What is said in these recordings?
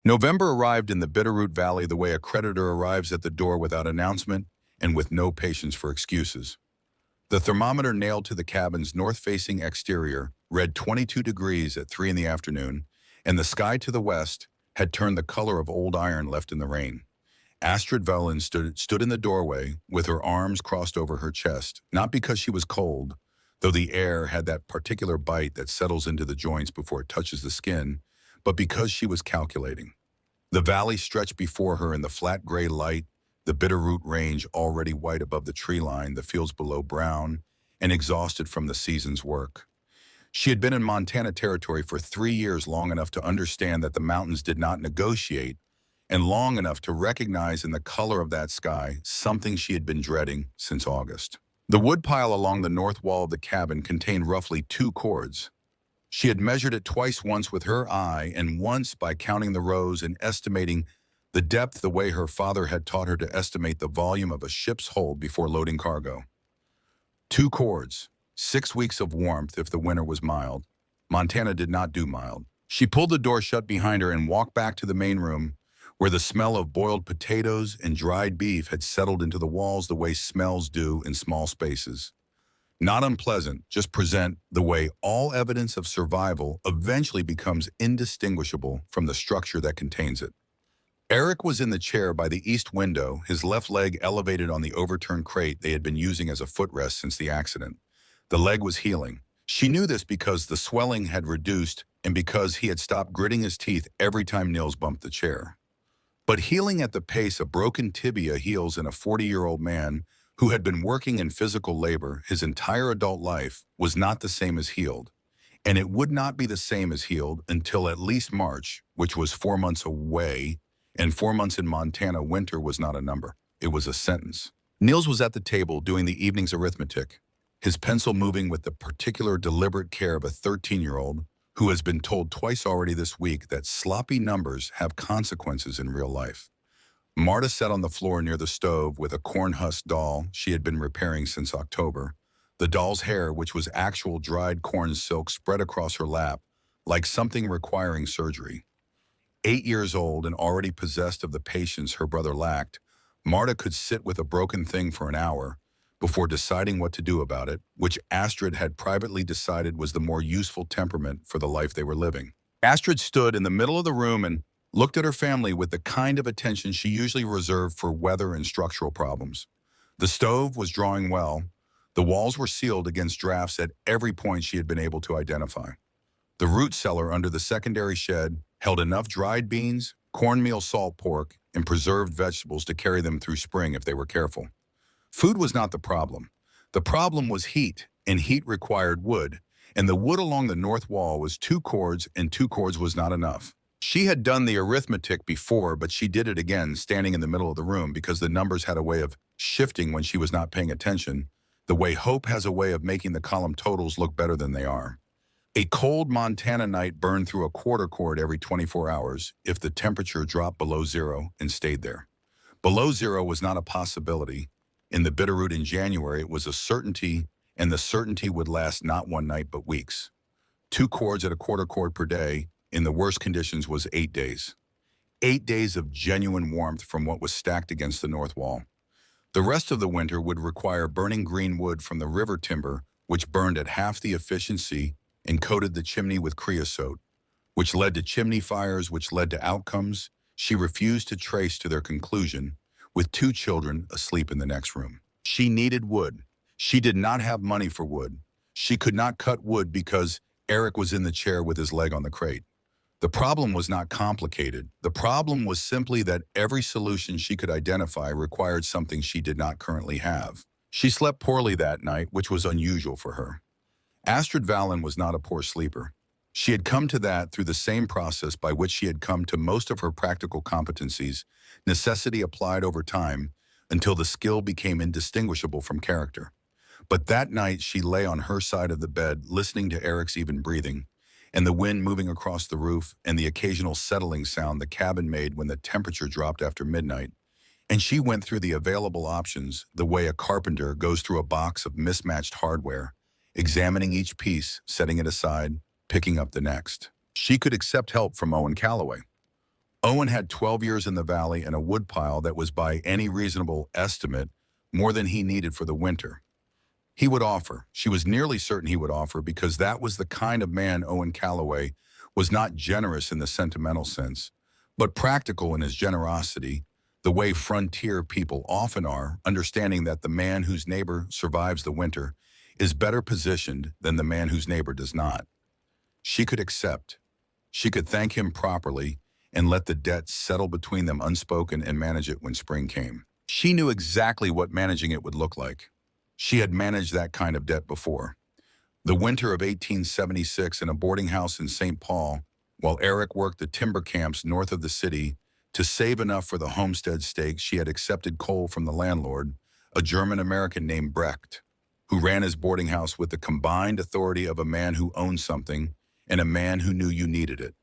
November arrived in the Bitterroot Valley the way a creditor arrives at the door without announcement and with no patience for excuses. The thermometer nailed to the cabin's north-facing exterior read 22 degrees at 3 in the afternoon, and the sky to the west had turned the color of old iron left in the rain. Astrid Valen stood in the doorway with her arms crossed over her chest, not because she was cold, though the air had that particular bite that settles into the joints before it touches the skin, but because she was calculating. The valley stretched before her in the flat gray light, the Bitterroot range already white above the tree line, the fields below brown, and exhausted from the season's work. She had been in Montana territory for 3 years, long enough to understand that the mountains did not negotiate, and long enough to recognize in the color of that sky something she had been dreading since August. The woodpile along the north wall of the cabin contained roughly 2 cords. She had measured it twice, once with her eye and once by counting the rows and estimating the depth the way her father had taught her to estimate the volume of a ship's hold before loading cargo. 2 cords, 6 weeks of warmth if the winter was mild. Montana did not do mild. She pulled the door shut behind her and walked back to the main room, where the smell of boiled potatoes and dried beef had settled into the walls the way smells do in small spaces. Not unpleasant, just present the way all evidence of survival eventually becomes indistinguishable from the structure that contains it. Erik was in the chair by the east window, his left leg elevated on the overturned crate they had been using as a footrest since the accident. The leg was healing. She knew this because the swelling had reduced and because he had stopped gritting his teeth every time Nils bumped the chair. But healing at the pace a broken tibia heals in a 40-year-old man who had been working in physical labor his entire adult life was not the same as healed. And it would not be the same as healed until at least March, which was 4 months away, and 4 months in Montana winter was not a number. It was a sentence. Nils was at the table doing the evening's arithmetic, his pencil moving with the particular deliberate care of a 13-year-old who has been told twice already this week that sloppy numbers have consequences in real life. Marta sat on the floor near the stove with a corn husk doll she had been repairing since October. The doll's hair, which was actual dried corn silk, spread across her lap like something requiring surgery. 8 years old and already possessed of the patience her brother lacked, Marta could sit with a broken thing for an hour before deciding what to do about it, which Astrid had privately decided was the more useful temperament for the life they were living. Astrid stood in the middle of the room and looked at her family with the kind of attention she usually reserved for weather and structural problems. The stove was drawing well. The walls were sealed against drafts at every point she had been able to identify. The root cellar under the secondary shed held enough dried beans, cornmeal, salt pork, and preserved vegetables to carry them through spring if they were careful. Food was not the problem. The problem was heat, and heat required wood, and the wood along the north wall was 2 cords, and 2 cords was not enough. She had done the arithmetic before, but she did it again standing in the middle of the room because the numbers had a way of shifting when she was not paying attention, the way hope has a way of making the column totals look better than they are. A cold Montana night burned through a quarter cord every 24 hours if the temperature dropped below 0 and stayed there. Below 0 was not a possibility. In the Bitterroot in January, it was a certainty, and the certainty would last not 1 night but weeks. 2 cords at a quarter cord per day, in the worst conditions, was 8 days. 8 days of genuine warmth from what was stacked against the north wall. The rest of the winter would require burning green wood from the river timber, which burned at half the efficiency and coated the chimney with creosote, which led to chimney fires, which led to outcomes she refused to trace to their conclusion, with 2 children asleep in the next room. She needed wood. She did not have money for wood. She could not cut wood because Erik was in the chair with his leg on the crate. The problem was not complicated. The problem was simply that every solution she could identify required something she did not currently have. She slept poorly that night, which was unusual for her. Astrid Valen was not a poor sleeper. She had come to that through the same process by which she had come to most of her practical competencies, necessity applied over time until the skill became indistinguishable from character. But that night she lay on her side of the bed listening to Erik's even breathing, and the wind moving across the roof and the occasional settling sound the cabin made when the temperature dropped after midnight, and she went through the available options the way a carpenter goes through a box of mismatched hardware, examining each piece, setting it aside, picking up the next. She could accept help from Owen Calloway. Owen had 12 years in the valley and a woodpile that was, by any reasonable estimate, more than he needed for the winter. He would offer. She was nearly certain he would offer, because that was the kind of man Owen Calloway was, not generous in the sentimental sense, but practical in his generosity, the way frontier people often are, understanding that the man whose neighbor survives the winter is better positioned than the man whose neighbor does not. She could accept. She could thank him properly and let the debt settle between them unspoken and manage it when spring came. She knew exactly what managing it would look like. She had managed that kind of debt before. The winter of 1876 in a boarding house in St. Paul, while Erik worked the timber camps north of the city to save enough for the homestead stakes, she had accepted coal from the landlord, a German-American named Brecht, who ran his boarding house with the combined authority of a man who owned something and a man who knew you needed it.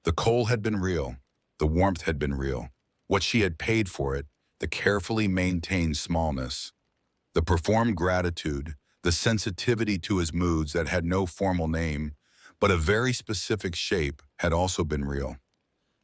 The coal had been real. The warmth had been real. What she had paid for it, the carefully maintained smallness, the performed gratitude, the sensitivity to his moods that had no formal name, but a very specific shape, had also been real.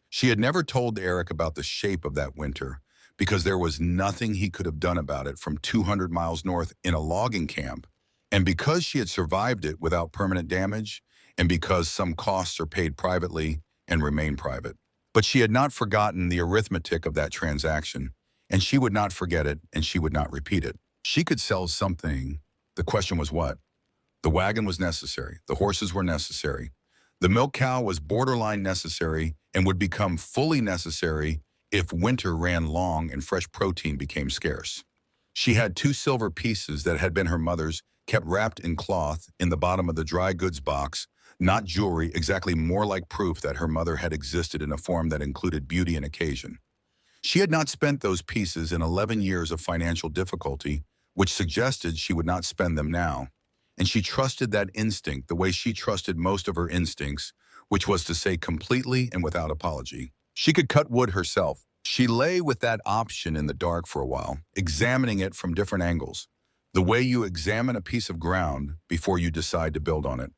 She had never told Erik about the shape of that winter, because there was nothing he could have done about it from 200 miles north in a logging camp, and because she had survived it without permanent damage, and because some costs are paid privately and remain private. But she had not forgotten the arithmetic of that transaction, and she would not forget it, and she would not repeat it. She could sell something. The question was what? The wagon was necessary. The horses were necessary. The milk cow was borderline necessary and would become fully necessary if winter ran long and fresh protein became scarce. She had 2 silver pieces that had been her mother's, kept wrapped in cloth in the bottom of the dry goods box, not jewelry, exactly, more like proof that her mother had existed in a form that included beauty and occasion. She had not spent those pieces in 11 years of financial difficulty, which suggested she would not spend them now, and she trusted that instinct the way she trusted most of her instincts, which was to say completely and without apology. She could cut wood herself. She lay with that option in the dark for a while, examining it from different angles, the way you examine a piece of ground before you decide to build on it.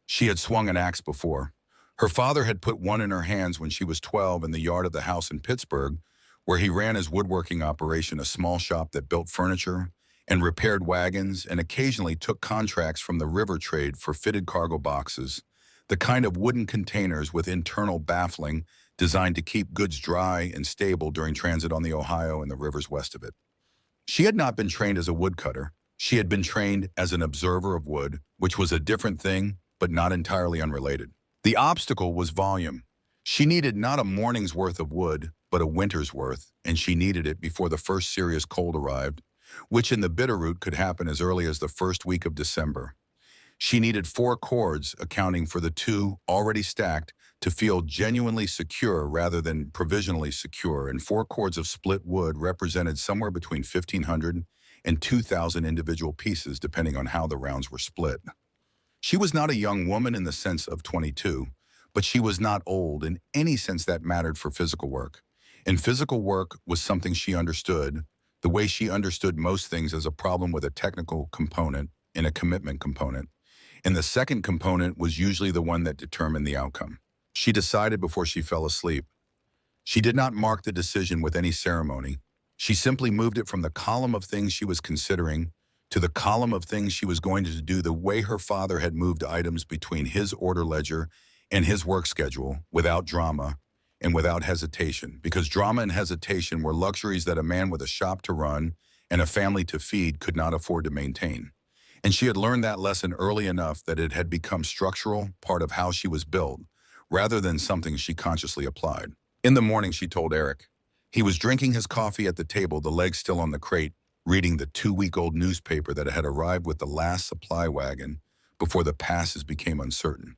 She had swung an axe before. Her father had put one in her hands when she was 12 in the yard of the house in Pittsburgh, where he ran his woodworking operation, a small shop that built furniture and repaired wagons and occasionally took contracts from the river trade for fitted cargo boxes, the kind of wooden containers with internal baffling designed to keep goods dry and stable during transit on the Ohio and the rivers west of it. She had not been trained as a woodcutter. She had been trained as an observer of wood, which was a different thing, but not entirely unrelated. The obstacle was volume. She needed not a morning's worth of wood, but a winter's worth, and she needed it before the first serious cold arrived, which in the Bitterroot could happen as early as the first week of December. She needed 4 cords, accounting for the 2 already stacked, to feel genuinely secure rather than provisionally secure, and 4 cords of split wood represented somewhere between 1,500 and 2,000 individual pieces, depending on how the rounds were split. She was not a young woman in the sense of 22, but she was not old in any sense that mattered for physical work. And physical work was something she understood, the way she understood most things, as a problem with a technical component and a commitment component. And the second component was usually the one that determined the outcome. She decided before she fell asleep. She did not mark the decision with any ceremony. She simply moved it from the column of things she was considering to the column of things she was going to do, the way her father had moved items between his order ledger and his work schedule, without drama and without hesitation, because drama and hesitation were luxuries that a man with a shop to run and a family to feed could not afford to maintain. And she had learned that lesson early enough that it had become structural, part of how she was built, rather than something she consciously applied. In the morning, she told Erik. He was drinking his coffee at the table, the legs still on the crate, reading the 2-week-old newspaper that had arrived with the last supply wagon before the passes became uncertain.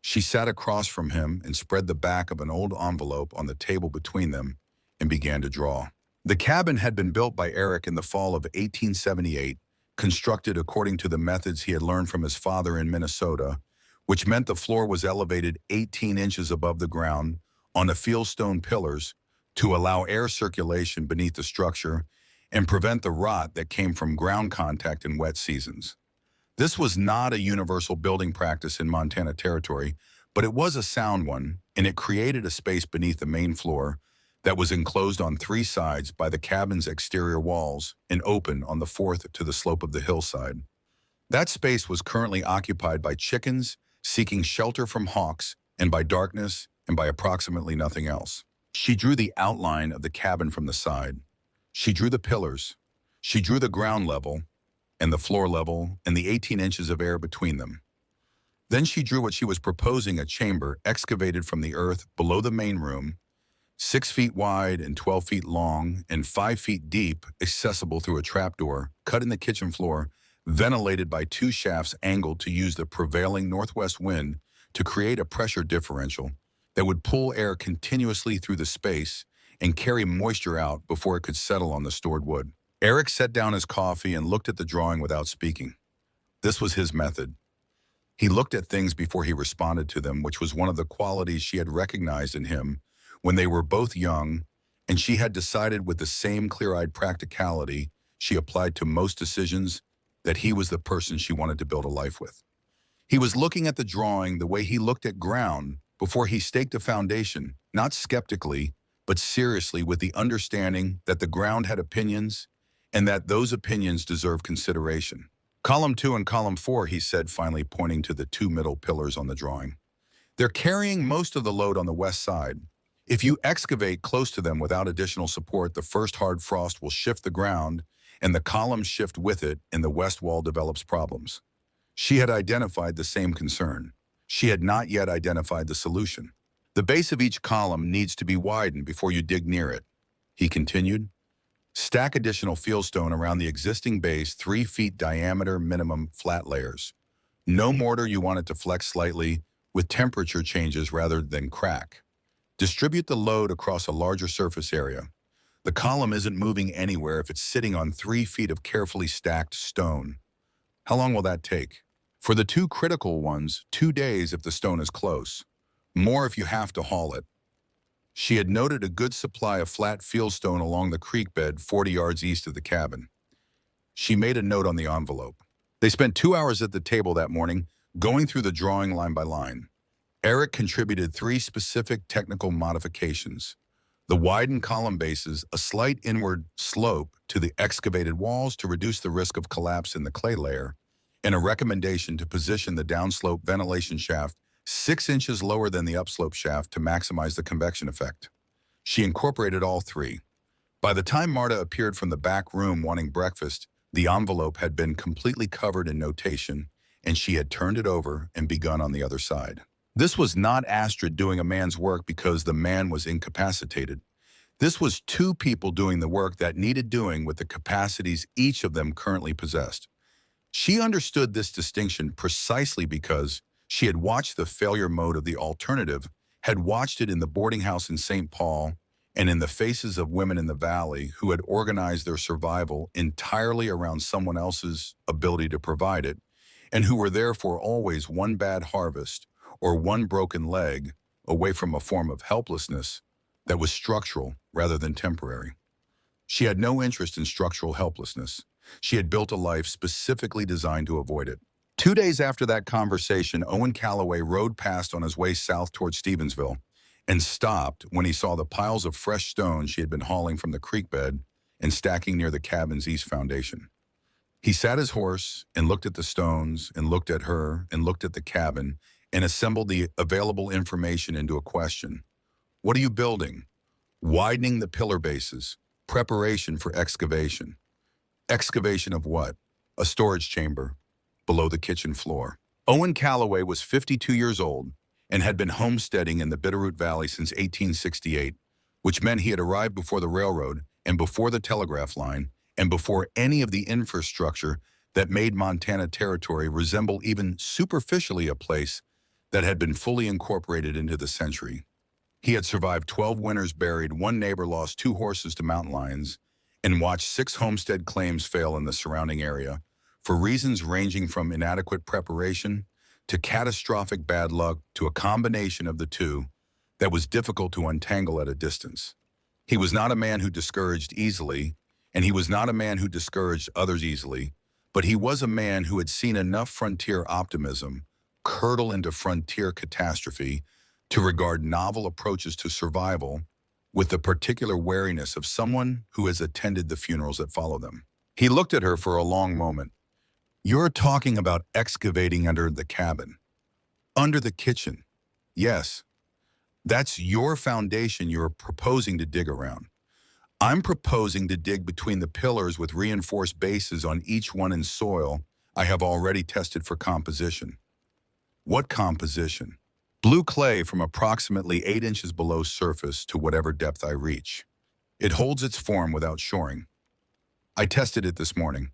She sat across from him and spread the back of an old envelope on the table between them and began to draw. The cabin had been built by Erik in the fall of 1878, constructed according to the methods he had learned from his father in Minnesota, which meant the floor was elevated 18 inches above the ground on the fieldstone pillars to allow air circulation beneath the structure and prevent the rot that came from ground contact in wet seasons. This was not a universal building practice in Montana Territory, But it was a sound one, and it created a space beneath the main floor that was enclosed on three sides by the cabin's exterior walls and open on the fourth to the slope of the hillside. That space was currently occupied by chickens seeking shelter from hawks and by darkness and by approximately nothing else. She drew the outline of the cabin from the side. She drew the pillars. She drew the ground level and the floor level and the 18 inches of air between them. Then she drew what she was proposing, a chamber excavated from the earth below the main room, 6 feet wide and 12 feet long and 5 feet deep, accessible through a trapdoor cut in the kitchen floor, ventilated by 2 shafts angled to use the prevailing northwest wind to create a pressure differential that would pull air continuously through the space and carry moisture out before it could settle on the stored wood. Erik set down his coffee and looked at the drawing without speaking. This was his method. He looked at things before he responded to them, which was one of the qualities she had recognized in him when they were both young, and she had decided with the same clear-eyed practicality she applied to most decisions that he was the person she wanted to build a life with. He was looking at the drawing the way he looked at ground before he staked a foundation, not skeptically, but seriously, with the understanding that the ground had opinions and that those opinions deserve consideration. Column 2 and column 4, he said, finally pointing to the 2 middle pillars on the drawing. They're carrying most of the load on the west side. If you excavate close to them without additional support, the first hard frost will shift the ground and the columns shift with it, and the west wall develops problems. She had identified the same concern. She had not yet identified the solution. The base of each column needs to be widened before you dig near it, he continued. Stack additional fieldstone around the existing base, 3 feet diameter minimum flat layers. No mortar, you want it to flex slightly with temperature changes rather than crack. Distribute the load across a larger surface area. The column isn't moving anywhere if it's sitting on 3 feet of carefully stacked stone. How long will that take? For the 2 critical ones, 2 days if the stone is close. More if you have to haul it. She had noted a good supply of flat fieldstone along the creek bed 40 yards east of the cabin. She made a note on the envelope. They spent 2 hours at the table that morning, going through the drawing line by line. Erik contributed 3 specific technical modifications. The widened column bases, a slight inward slope to the excavated walls to reduce the risk of collapse in the clay layer, and a recommendation to position the downslope ventilation shaft 6 inches lower than the upslope shaft to maximize the convection effect. She incorporated all 3. By the time Marta appeared from the back room wanting breakfast, the envelope had been completely covered in notation, and she had turned it over and begun on the other side. This was not Astrid doing a man's work because the man was incapacitated. This was 2 people doing the work that needed doing with the capacities each of them currently possessed. She understood this distinction precisely because she had watched the failure mode of the alternative, had watched it in the boarding house in St. Paul, and in the faces of women in the valley who had organized their survival entirely around someone else's ability to provide it, and who were therefore always one bad harvest or one broken leg away from a form of helplessness that was structural rather than temporary. She had no interest in structural helplessness. She had built a life specifically designed to avoid it. 2 days after that conversation, Owen Calloway rode past on his way south toward Stevensville and stopped when he saw the piles of fresh stone she had been hauling from the creek bed and stacking near the cabin's east foundation. He sat his horse and looked at the stones and looked at her and looked at the cabin and assembled the available information into a question. What are you building? Widening the pillar bases. Preparation for excavation. Excavation of what? A storage chamber below the kitchen floor. Owen Calloway was 52 years old and had been homesteading in the Bitterroot Valley since 1868, which meant he had arrived before the railroad and before the telegraph line and before any of the infrastructure that made Montana Territory resemble even superficially a place that had been fully incorporated into the century. He had survived 12 winters buried, 1 neighbor lost 2 horses to mountain lions, and watched 6 homestead claims fail in the surrounding area for reasons ranging from inadequate preparation to catastrophic bad luck to a combination of the two that was difficult to untangle at a distance. He was not a man who discouraged easily, and he was not a man who discouraged others easily, but he was a man who had seen enough frontier optimism, curdle into frontier catastrophe, to regard novel approaches to survival with the particular wariness of someone who has attended the funerals that follow them. He looked at her for a long moment. "You're talking about excavating under the cabin. Under the kitchen. Yes. That's your foundation you're proposing to dig around. I'm proposing to dig between the pillars with reinforced bases on each one in soil I have already tested for composition." "What composition?" "Blue clay from approximately 8 inches below surface to whatever depth I reach. It holds its form without shoring. I tested it this morning."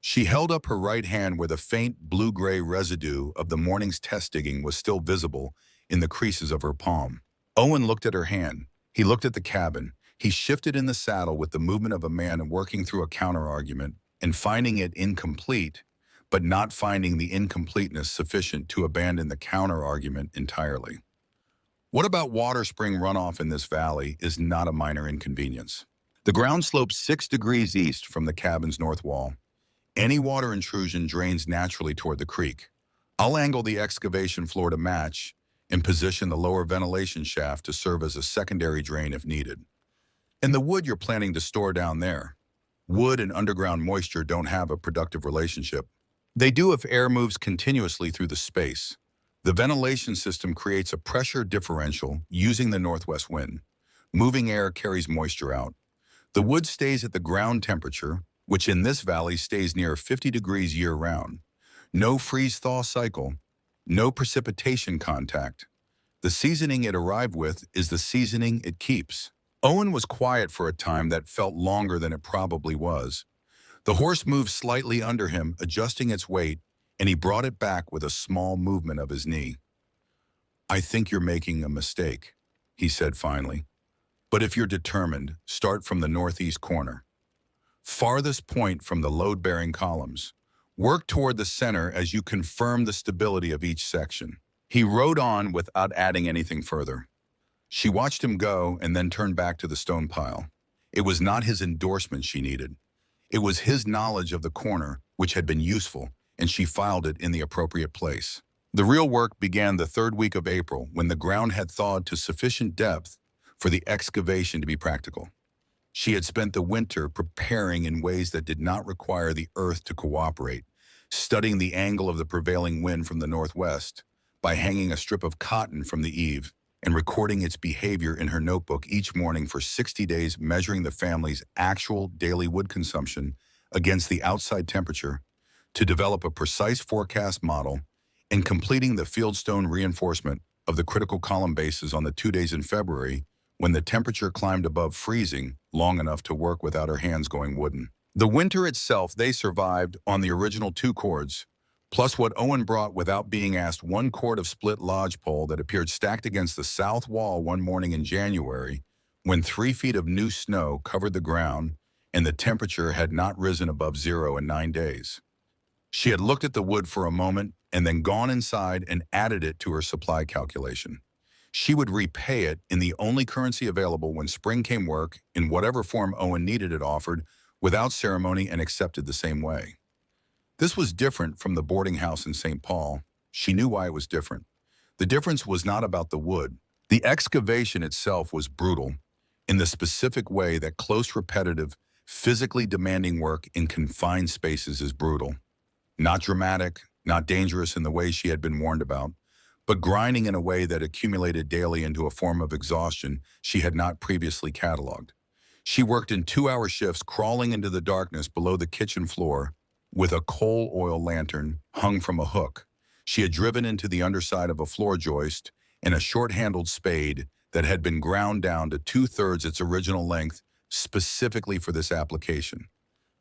She held up her right hand where the faint blue-gray residue of the morning's test digging was still visible in the creases of her palm. Owen looked at her hand. He looked at the cabin. He shifted in the saddle with the movement of a man working through a counter-argument and finding it incomplete, but not finding the incompleteness sufficient to abandon the counter-argument entirely. "What about water spring runoff in this valley is not a minor inconvenience. The ground slopes 6 degrees east from the cabin's north wall. Any water intrusion drains naturally toward the creek. I'll angle the excavation floor to match and position the lower ventilation shaft to serve as a secondary drain if needed. And the wood you're planning to store down there. Wood and underground moisture don't have a productive relationship. They do if air moves continuously through the space. The ventilation system creates a pressure differential using the northwest wind. Moving air carries moisture out. The wood stays at the ground temperature, which in this valley stays near 50 degrees year-round. No freeze-thaw cycle, no precipitation contact. The seasoning it arrived with is the seasoning it keeps." Owen was quiet for a time that felt longer than it probably was. The horse moved slightly under him, adjusting its weight, and he brought it back with a small movement of his knee. "I think you're making a mistake," he said finally. "But if you're determined, start from the northeast corner. Farthest point from the load-bearing columns. Work toward the center as you confirm the stability of each section." He rode on without adding anything further. She watched him go and then turned back to the stone pile. It was not his endorsement she needed. It was his knowledge of the corner, which had been useful, and she filed it in the appropriate place. The real work began the 3rd week of April, when the ground had thawed to sufficient depth for the excavation to be practical. She had spent the winter preparing in ways that did not require the earth to cooperate, studying the angle of the prevailing wind from the northwest by hanging a strip of cotton from the eave and recording its behavior in her notebook each morning for 60 days, measuring the family's actual daily wood consumption against the outside temperature to develop a precise forecast model, and completing the fieldstone reinforcement of the critical column bases on the 2 days in February when the temperature climbed above freezing long enough to work without her hands going wooden. The winter itself they survived on the original 2 cords, plus what Owen brought without being asked, 1 cord of split lodgepole that appeared stacked against the south wall one morning in January when 3 feet of new snow covered the ground and the temperature had not risen above 0 in 9 days. She had looked at the wood for a moment and then gone inside and added it to her supply calculation. She would repay it in the only currency available when spring came, work, in whatever form Owen needed it offered, without ceremony, and accepted the same way. This was different from the boarding house in St. Paul. She knew why it was different. The difference was not about the wood. The excavation itself was brutal in the specific way that close, repetitive, physically demanding work in confined spaces is brutal. Not dramatic, not dangerous in the way she had been warned about, but grinding in a way that accumulated daily into a form of exhaustion she had not previously cataloged. She worked in 2-hour shifts, crawling into the darkness below the kitchen floor with a coal oil lantern hung from a hook. She had driven into the underside of a floor joist and a short-handled spade that had been ground down to 2/3 its original length specifically for this application.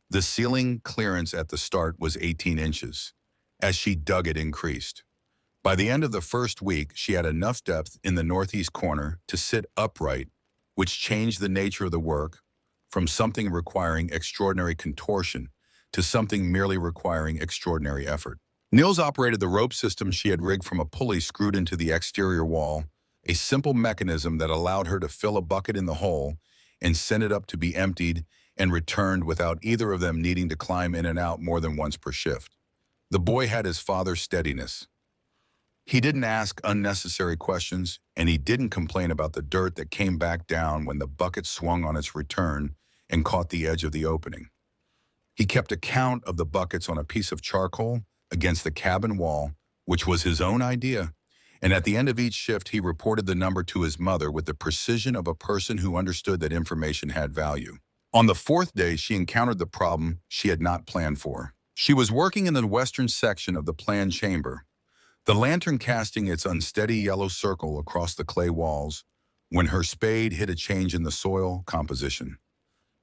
The ceiling clearance at the start was 18 inches. As she dug, it increased. By the end of the first week, she had enough depth in the northeast corner to sit upright, which changed the nature of the work from something requiring extraordinary contortion to something merely requiring extraordinary effort. Nils operated the rope system she had rigged from a pulley screwed into the exterior wall, a simple mechanism that allowed her to fill a bucket in the hole and send it up to be emptied and returned without either of them needing to climb in and out more than once per shift. The boy had his father's steadiness. He didn't ask unnecessary questions, and he didn't complain about the dirt that came back down when the bucket swung on its return and caught the edge of the opening. He kept a count of the buckets on a piece of charcoal against the cabin wall, which was his own idea, and at the end of each shift he reported the number to his mother with the precision of a person who understood that information had value. On the fourth day, she encountered the problem she had not planned for. She was working in the western section of the planned chamber, the lantern casting its unsteady yellow circle across the clay walls, when her spade hit a change in the soil composition.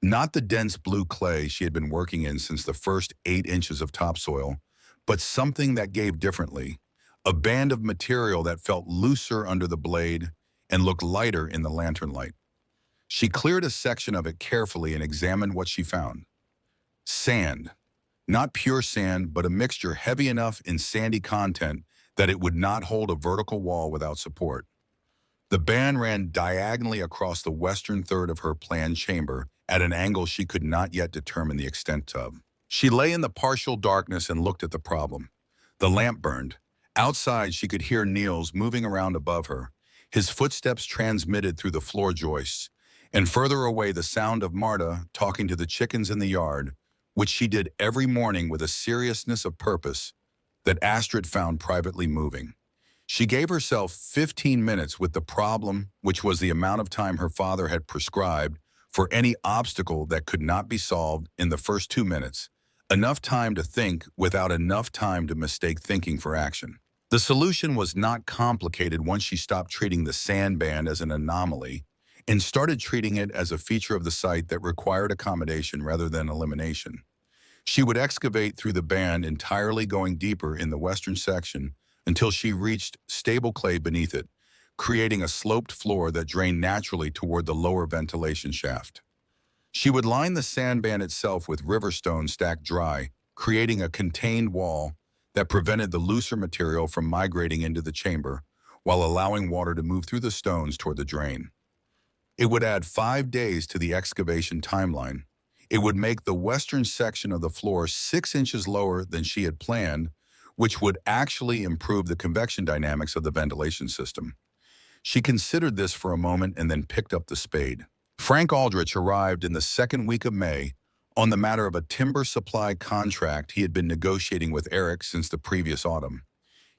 Not the dense blue clay she had been working in since the first 8 inches of topsoil, but something that gave differently, a band of material that felt looser under the blade and looked lighter in the lantern light. She cleared a section of it carefully and examined what she found. Sand. Not pure sand, but a mixture heavy enough in sandy content that it would not hold a vertical wall without support. The band ran diagonally across the western third of her planned chamber at an angle she could not yet determine the extent of. She lay in the partial darkness and looked at the problem. The lamp burned. Outside, she could hear Niels moving around above her, his footsteps transmitted through the floor joists, and further away the sound of Marta talking to the chickens in the yard, which she did every morning with a seriousness of purpose that Astrid found privately moving. She gave herself 15 minutes with the problem, which was the amount of time her father had prescribed for any obstacle that could not be solved in the first 2 minutes, enough time to think without enough time to mistake thinking for action. The solution was not complicated once she stopped treating the sand band as an anomaly and started treating it as a feature of the site that required accommodation rather than elimination. She would excavate through the band entirely, going deeper in the western section until she reached stable clay beneath it, creating a sloped floor that drained naturally toward the lower ventilation shaft. She would line the sandband itself with river stone stacked dry, creating a contained wall that prevented the looser material from migrating into the chamber while allowing water to move through the stones toward the drain. It would add 5 days to the excavation timeline. It would make the western section of the floor 6 inches lower than she had planned, which would actually improve the convection dynamics of the ventilation system. She considered this for a moment and then picked up the spade. Frank Aldrich arrived in the second week of May on the matter of a timber supply contract he had been negotiating with Erik since the previous autumn.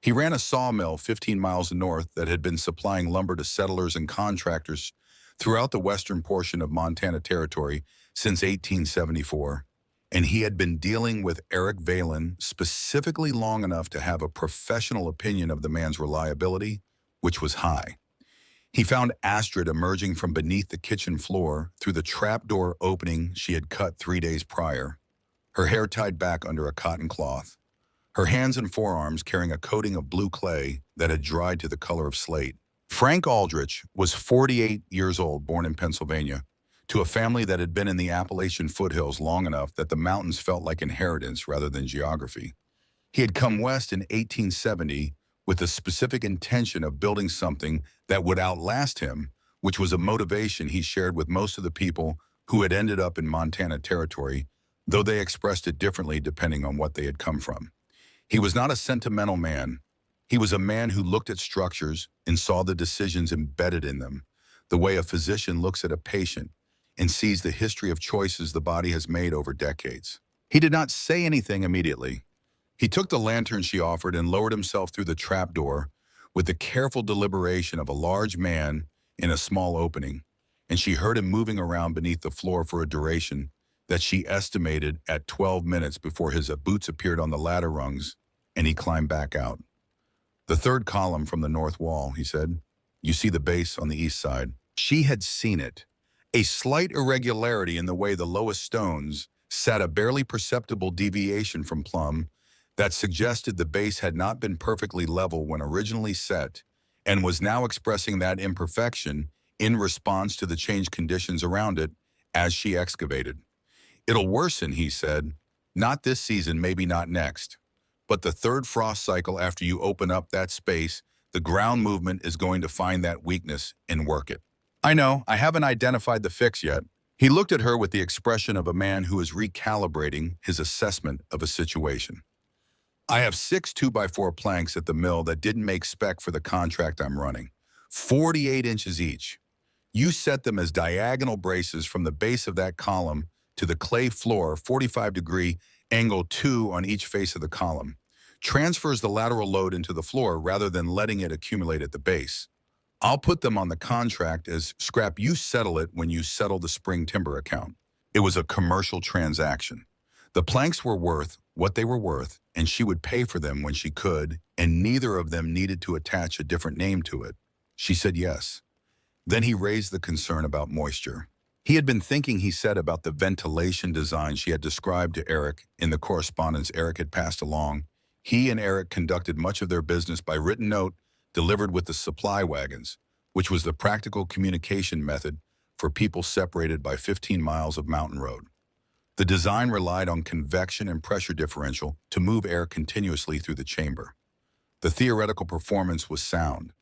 He ran a sawmill 15 miles north that had been supplying lumber to settlers and contractors throughout the western portion of Montana Territory since 1874, and he had been dealing with Astrid Valen specifically long enough to have a professional opinion of the man's reliability, which was high. He found Astrid emerging from beneath the kitchen floor through the trapdoor opening she had cut 3 days prior, her hair tied back under a cotton cloth, her hands and forearms carrying a coating of blue clay that had dried to the color of slate. Frank Aldrich was 48 years old, born in Pennsylvania, to a family that had been in the Appalachian foothills long enough that the mountains felt like inheritance rather than geography. He had come west in 1870 with the specific intention of building something that would outlast him, which was a motivation he shared with most of the people who had ended up in Montana Territory, though they expressed it differently depending on what they had come from. He was not a sentimental man. He was a man who looked at structures and saw the decisions embedded in them, the way a physician looks at a patient and sees the history of choices the body has made over decades. He did not say anything immediately. He took the lantern she offered and lowered himself through the trapdoor with the careful deliberation of a large man in a small opening, and she heard him moving around beneath the floor for a duration that she estimated at 12 minutes before his boots appeared on the ladder rungs and he climbed back out. "The third column from the north wall," he said. "You see the base on the east side." She had seen it. A slight irregularity in the way the lowest stones sat, a barely perceptible deviation from plumb that suggested the base had not been perfectly level when originally set and was now expressing that imperfection in response to the changed conditions around it as she excavated. "It'll worsen," he said. "Not this season, maybe not next. But the third frost cycle after you open up that space, the ground movement is going to find that weakness and work it." "I know, I haven't identified the fix yet." He looked at her with the expression of a man who is recalibrating his assessment of a situation. I have 6 2x4 planks at the mill that didn't make spec for the contract I'm running. 48 inches each. You set them as diagonal braces from the base of that column to the clay floor, 45-degree angle 2 on each face of the column. Transfers the lateral load into the floor rather than letting it accumulate at the base. I'll put them on the contract as scrap. You settle it when you settle the spring timber account. It was a commercial transaction. The planks were worth what they were worth, and she would pay for them when she could, and neither of them needed to attach a different name to it. She said yes. Then he raised the concern about moisture. He had been thinking, he said, about the ventilation design she had described to Erik in the correspondence Erik had passed along. He and Erik conducted much of their business by written note delivered with the supply wagons, which was the practical communication method for people separated by 15 miles of mountain road. The design relied on convection and pressure differential to move air continuously through the chamber. The theoretical performance was sound.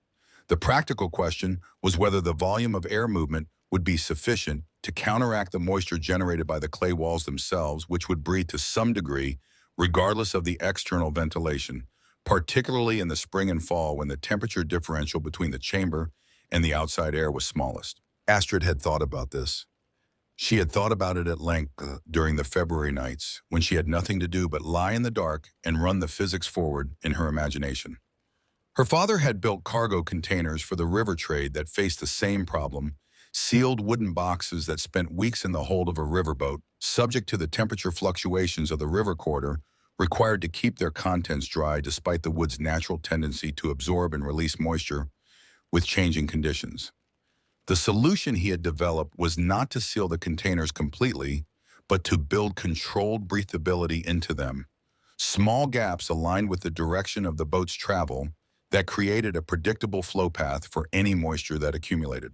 The practical question was whether the volume of air movement would be sufficient to counteract the moisture generated by the clay walls themselves, which would breathe to some degree, regardless of the external ventilation, particularly in the spring and fall when the temperature differential between the chamber and the outside air was smallest. Astrid had thought about this. She had thought about it at length during the February nights when she had nothing to do but lie in the dark and run the physics forward in her imagination. Her father had built cargo containers for the river trade that faced the same problem, sealed wooden boxes that spent weeks in the hold of a riverboat, subject to the temperature fluctuations of the river corridor, required to keep their contents dry despite the wood's natural tendency to absorb and release moisture with changing conditions. The solution he had developed was not to seal the containers completely, but to build controlled breathability into them. Small gaps aligned with the direction of the boat's travel that created a predictable flow path for any moisture that accumulated.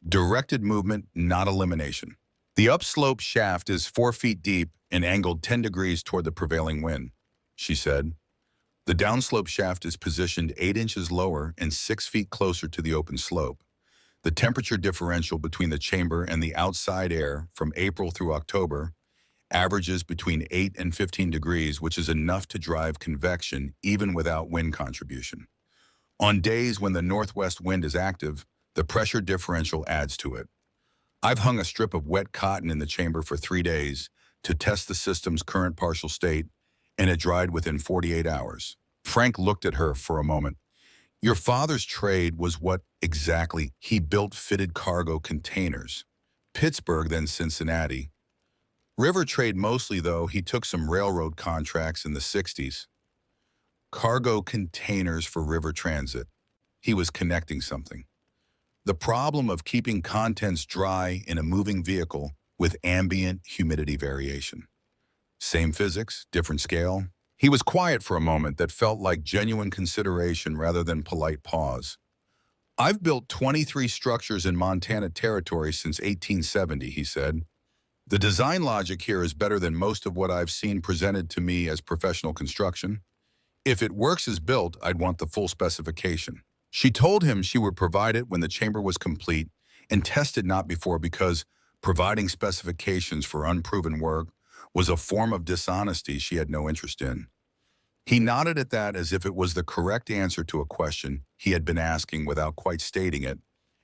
Directed movement, not elimination. The upslope shaft is 4 feet deep and angled 10 degrees toward the prevailing wind, she said. The downslope shaft is positioned 8 inches lower and 6 feet closer to the open slope. The temperature differential between the chamber and the outside air from April through October averages between 8 and 15 degrees, which is enough to drive convection even without wind contribution. On days when the northwest wind is active, the pressure differential adds to it. I've hung a strip of wet cotton in the chamber for 3 days to test the system's current partial state, and it dried within 48 hours. Frank looked at her for a moment. Your father's trade was what exactly? He built fitted cargo containers. Pittsburgh, then Cincinnati. River trade mostly, though. He took some railroad contracts in the 60s. Cargo containers for river transit. He was connecting something. The problem of keeping contents dry in a moving vehicle with ambient humidity variation. Same physics, different scale. He was quiet for a moment that felt like genuine consideration rather than polite pause. I've built 23 structures in Montana territory since 1870, he said. The design logic here is better than most of what I've seen presented to me as professional construction. If it works as built, I'd want the full specification. She told him she would provide it when the chamber was complete and test it not before, because providing specifications for unproven work was a form of dishonesty she had no interest in. He nodded at that as if it was the correct answer to a question he had been asking without quite stating it,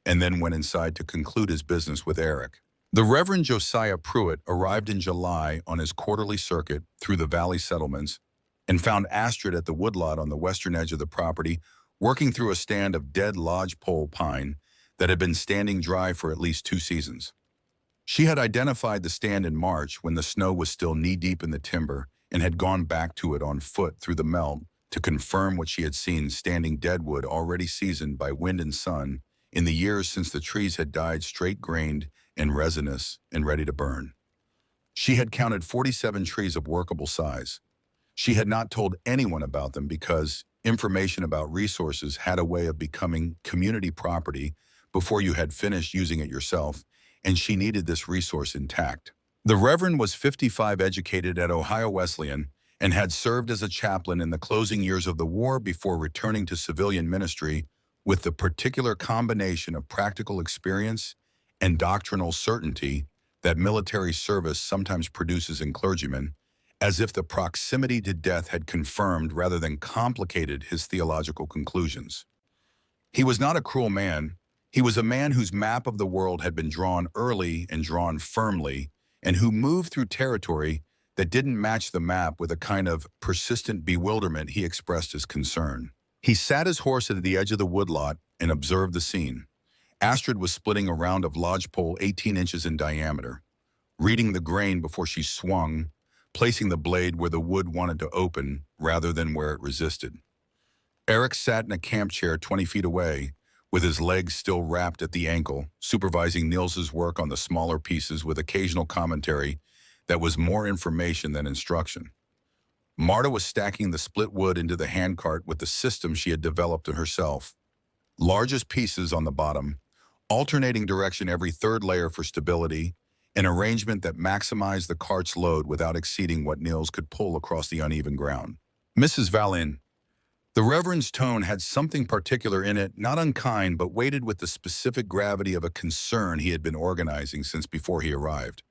and then went inside to conclude his business with Erik. The Reverend Josiah Pruitt arrived in July on his quarterly circuit through the valley settlements and found Astrid at the woodlot on the western edge of the property, working through a stand of dead lodgepole pine that had been standing dry for at least 2 seasons. She had identified the stand in March when the snow was still knee-deep in the timber and had gone back to it on foot through the melt to confirm what she had seen, standing deadwood already seasoned by wind and sun in the years since the trees had died straight-grained and resinous and ready to burn. She had counted 47 trees of workable size. She had not told anyone about them because information about resources had a way of becoming community property before you had finished using it yourself, and she needed this resource intact. The Reverend was 55, educated at Ohio Wesleyan, and had served as a chaplain in the closing years of the war before returning to civilian ministry with the particular combination of practical experience and doctrinal certainty that military service sometimes produces in clergymen, as if the proximity to death had confirmed rather than complicated his theological conclusions. He was not a cruel man. He was a man whose map of the world had been drawn early and drawn firmly, and who moved through territory that didn't match the map with a kind of persistent bewilderment. He expressed his concern. He sat his horse at the edge of the woodlot and observed the scene. Astrid was splitting a round of lodgepole 18 inches in diameter, reading the grain before she swung, placing the blade where the wood wanted to open rather than where it resisted. Erik sat in a camp chair 20 feet away, with his legs still wrapped at the ankle, supervising Niels's work on the smaller pieces with occasional commentary that was more information than instruction. Marta was stacking the split wood into the handcart with the system she had developed herself. Largest pieces on the bottom, alternating direction every third layer for stability, an arrangement that maximized the cart's load without exceeding what Niels could pull across the uneven ground. Mrs. Valen. The Reverend's tone had something particular in it, not unkind, but weighted with the specific gravity of a concern he had been organizing since before he arrived.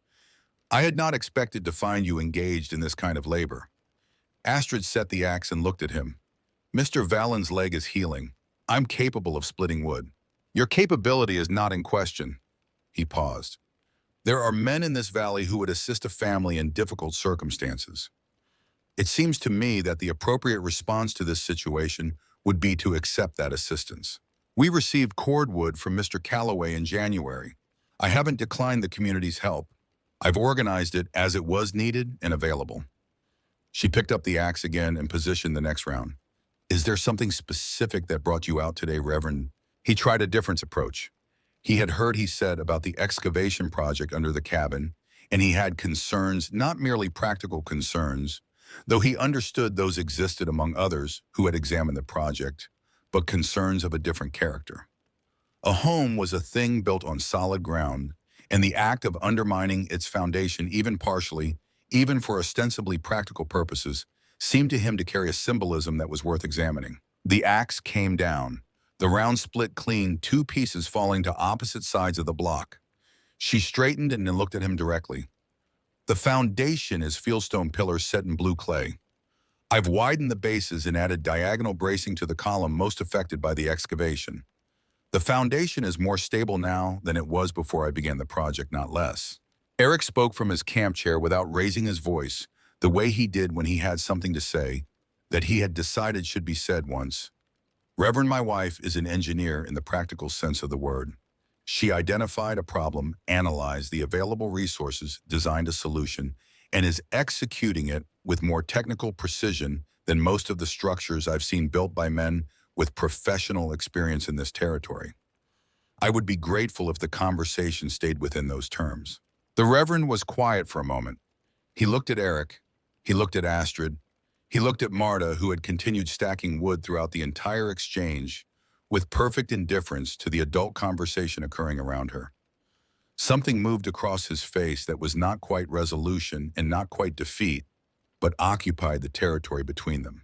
I had not expected to find you engaged in this kind of labor. Astrid set the axe and looked at him. Mr. Valen's leg is healing. I'm capable of splitting wood. Your capability is not in question. He paused. There are men in this valley who would assist a family in difficult circumstances. It seems to me that the appropriate response to this situation would be to accept that assistance. We received cordwood from Mr. Calloway in January. I haven't declined the community's help. I've organized it as it was needed and available. She picked up the axe again and positioned the next round. Is there something specific that brought you out today, Reverend? He tried a different approach. He had heard he said about the excavation project under the cabin, and he had concerns, not merely practical concerns, though he understood those existed among others who had examined the project, but concerns of a different character. A home was a thing built on solid ground, and the act of undermining its foundation, even partially, even for ostensibly practical purposes, seemed to him to carry a symbolism that was worth examining. The axe came down, the round split clean, two pieces falling to opposite sides of the block. She straightened and looked at him directly. The foundation is fieldstone pillars set in blue clay. I've widened the bases and added diagonal bracing to the column most affected by the excavation. The foundation is more stable now than it was before I began the project, not less. Erik spoke from his camp chair without raising his voice, the way he did when he had something to say that he had decided should be said once. Reverend, my wife, is an engineer in the practical sense of the word. She identified a problem, analyzed the available resources, designed a solution, and is executing it with more technical precision than most of the structures I've seen built by men with professional experience in this territory. I would be grateful if the conversation stayed within those terms. The Reverend was quiet for a moment. He looked at Erik. He looked at Astrid. He looked at Marta, who had continued stacking wood throughout the entire exchange, with perfect indifference to the adult conversation occurring around her. Something moved across his face that was not quite resolution and not quite defeat, but occupied the territory between them.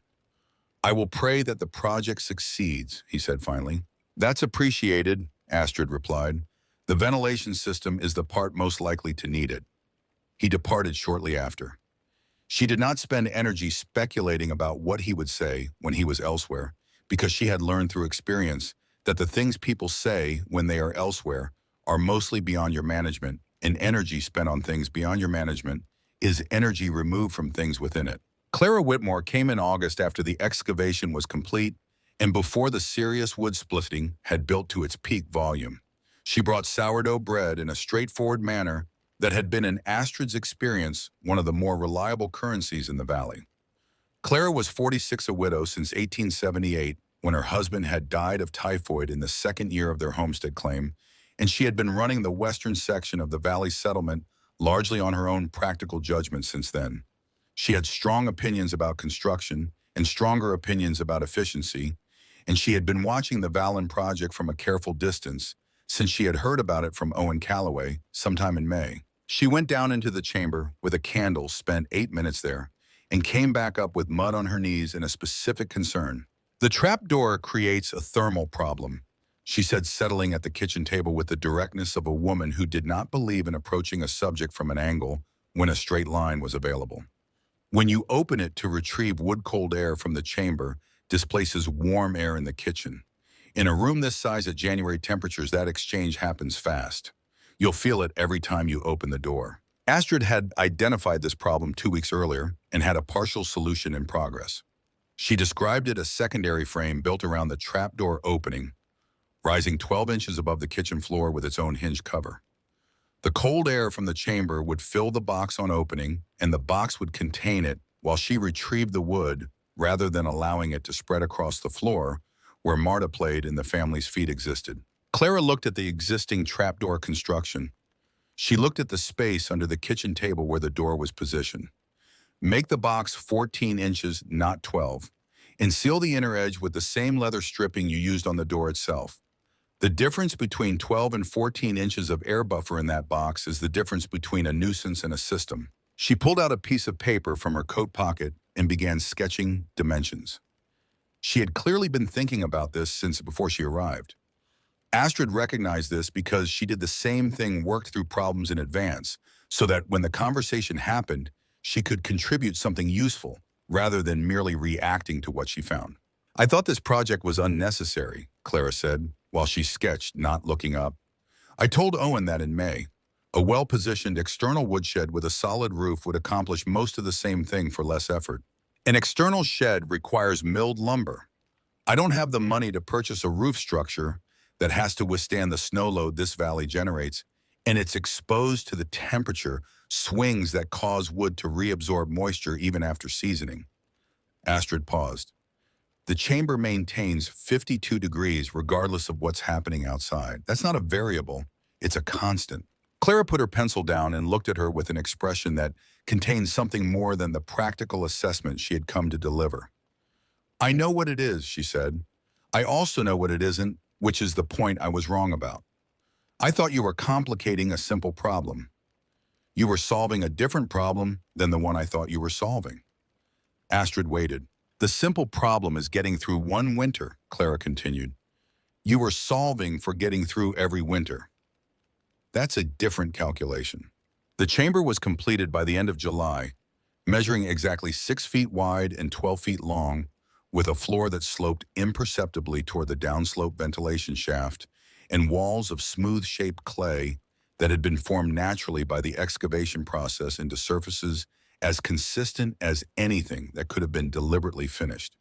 I will pray that the project succeeds, he said finally. That's appreciated, Astrid replied. The ventilation system is the part most likely to need it. He departed shortly after. She did not spend energy speculating about what he would say when he was elsewhere, because she had learned through experience that the things people say when they are elsewhere are mostly beyond your management, and energy spent on things beyond your management is energy removed from things within it. Clara Whitmore came in August after the excavation was complete and before the serious wood splitting had built to its peak volume. She brought sourdough bread in a straightforward manner that had been in Astrid's experience one of the more reliable currencies in the valley. Clara was 46, a widow since 1878, when her husband had died of typhoid in the second year of their homestead claim, and she had been running the western section of the valley settlement largely on her own practical judgment since then. She had strong opinions about construction and stronger opinions about efficiency, and she had been watching the Valen project from a careful distance since she had heard about it from Owen Calloway sometime in May. She went down into the chamber with a candle, spent 8 minutes there, and came back up with mud on her knees and a specific concern. The trapdoor creates a thermal problem, she said, settling at the kitchen table with the directness of a woman who did not believe in approaching a subject from an angle when a straight line was available. When you open it to retrieve wood-cold air from the chamber, displaces warm air in the kitchen. In a room this size at January temperatures, that exchange happens fast. You'll feel it every time you open the door. Astrid had identified this problem 2 weeks earlier and had a partial solution in progress. She described it as a secondary frame built around the trapdoor opening, rising 12 inches above the kitchen floor with its own hinge cover. The cold air from the chamber would fill the box on opening, and the box would contain it while she retrieved the wood rather than allowing it to spread across the floor where Marta played and the family's feet existed. Clara looked at the existing trapdoor construction. She looked at the space under the kitchen table where the door was positioned. Make the box 14 inches, not 12, and seal the inner edge with the same leather stripping you used on the door itself. The difference between 12 and 14 inches of air buffer in that box is the difference between a nuisance and a system. She pulled out a piece of paper from her coat pocket and began sketching dimensions. She had clearly been thinking about this since before she arrived. Astrid recognized this because she did the same thing, worked through problems in advance, so that when the conversation happened, she could contribute something useful rather than merely reacting to what she found. "I thought this project was unnecessary," Clara said, while she sketched, not looking up. "I told Owen that in May. A well-positioned external woodshed with a solid roof would accomplish most of the same thing for less effort. An external shed requires milled lumber. I don't have the money to purchase a roof structure that has to withstand the snow load this valley generates, and it's exposed to the temperature swings that cause wood to reabsorb moisture even after seasoning." Astrid paused. "The chamber maintains 52 degrees regardless of what's happening outside. That's not a variable, it's a constant." Clara put her pencil down and looked at her with an expression that contained something more than the practical assessment she had come to deliver. "I know what it is," she said. "I also know what it isn't, which is the point I was wrong about. I thought you were complicating a simple problem. You were solving a different problem than the one I thought you were solving." Astrid waited. "The simple problem is getting through one winter," Clara continued. "You were solving for getting through every winter. That's a different calculation." The chamber was completed by the end of July, measuring exactly 6 feet wide and 12 feet long, with a floor that sloped imperceptibly toward the downslope ventilation shaft and walls of smooth-shaped clay that had been formed naturally by the excavation process into surfaces as consistent as anything that could have been deliberately finished.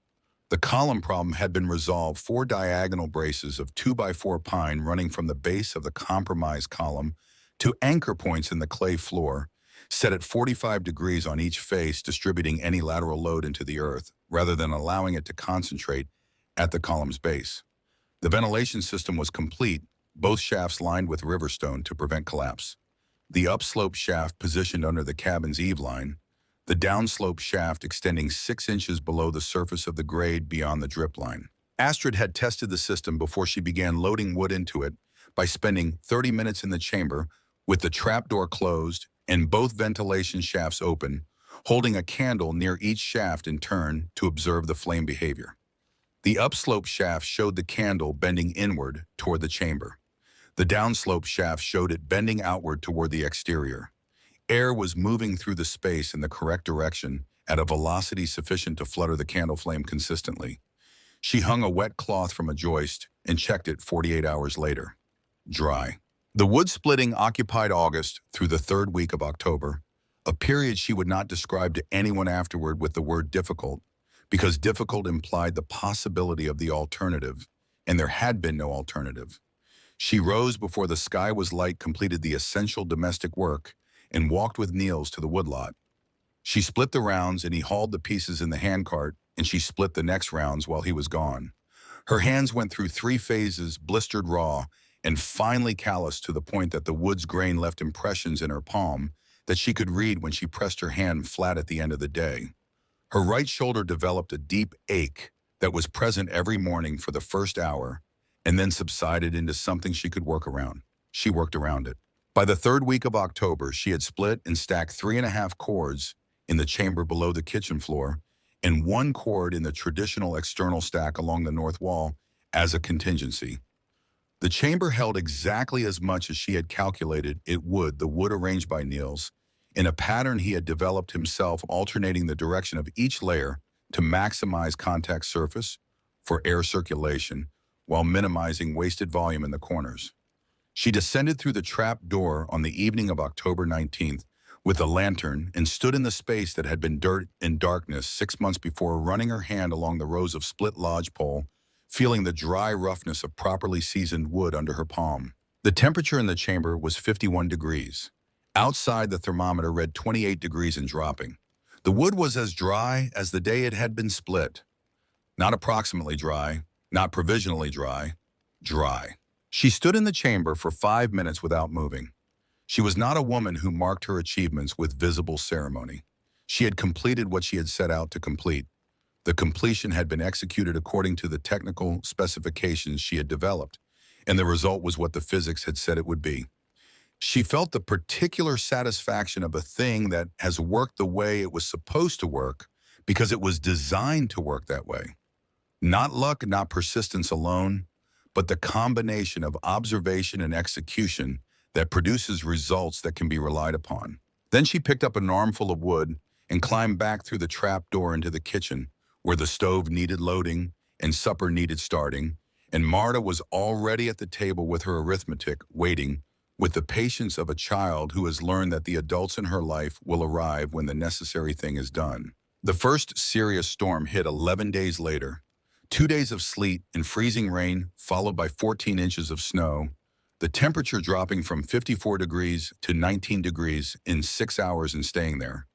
The column problem had been resolved. 4 diagonal braces of 2x4 pine running from the base of the compromised column to anchor points in the clay floor, set at 45 degrees on each face, distributing any lateral load into the earth, rather than allowing it to concentrate at the column's base. The ventilation system was complete, both shafts lined with riverstone to prevent collapse. The upslope shaft positioned under the cabin's eave line, the downslope shaft extending 6 inches below the surface of the grade beyond the drip line. Astrid had tested the system before she began loading wood into it by spending 30 minutes in the chamber with the trapdoor closed and both ventilation shafts open, holding a candle near each shaft in turn to observe the flame behavior. The upslope shaft showed the candle bending inward toward the chamber. The downslope shaft showed it bending outward toward the exterior. Air was moving through the space in the correct direction at a velocity sufficient to flutter the candle flame consistently. She hung a wet cloth from a joist and checked it 48 hours later. Dry. The wood splitting occupied August through the 3rd week of October, a period she would not describe to anyone afterward with the word difficult, because difficult implied the possibility of the alternative, and there had been no alternative. She rose before the sky was light, completed the essential domestic work, and walked with Niels to the woodlot. She split the rounds and he hauled the pieces in the handcart, and she split the next rounds while he was gone. Her hands went through 3 phases, blistered raw, and finally calloused to the point that the wood's grain left impressions in her palm that she could read when she pressed her hand flat at the end of the day. Her right shoulder developed a deep ache that was present every morning for the first hour and then subsided into something she could work around. She worked around it. By the 3rd week of October, she had split and stacked 3.5 cords in the chamber below the kitchen floor and 1 cord in the traditional external stack along the north wall as a contingency. The chamber held exactly as much as she had calculated it would. The wood arranged by Niels in a pattern he had developed himself, alternating the direction of each layer to maximize contact surface for air circulation while minimizing wasted volume in the corners. She descended through the trap door on the evening of October 19th with a lantern and stood in the space that had been dirt and darkness 6 months before, running her hand along the rows of split lodgepole, feeling the dry roughness of properly seasoned wood under her palm. The temperature in the chamber was 51 degrees. Outside, the thermometer read 28 degrees and dropping. The wood was as dry as the day it had been split. Not approximately dry, not provisionally dry, dry. She stood in the chamber for 5 minutes without moving. She was not a woman who marked her achievements with visible ceremony. She had completed what she had set out to complete. The completion had been executed according to the technical specifications she had developed, and the result was what the physics had said it would be. She felt the particular satisfaction of a thing that has worked the way it was supposed to work because it was designed to work that way. Not luck, not persistence alone, but the combination of observation and execution that produces results that can be relied upon. Then she picked up an armful of wood and climbed back through the trap door into the kitchen, where the stove needed loading and supper needed starting, and Marta was already at the table with her arithmetic, waiting, with the patience of a child who has learned that the adults in her life will arrive when the necessary thing is done. The first serious storm hit 11 days later. 2 days of sleet and freezing rain, followed by 14 inches of snow, the temperature dropping from 54 degrees to 19 degrees in 6 hours and staying there.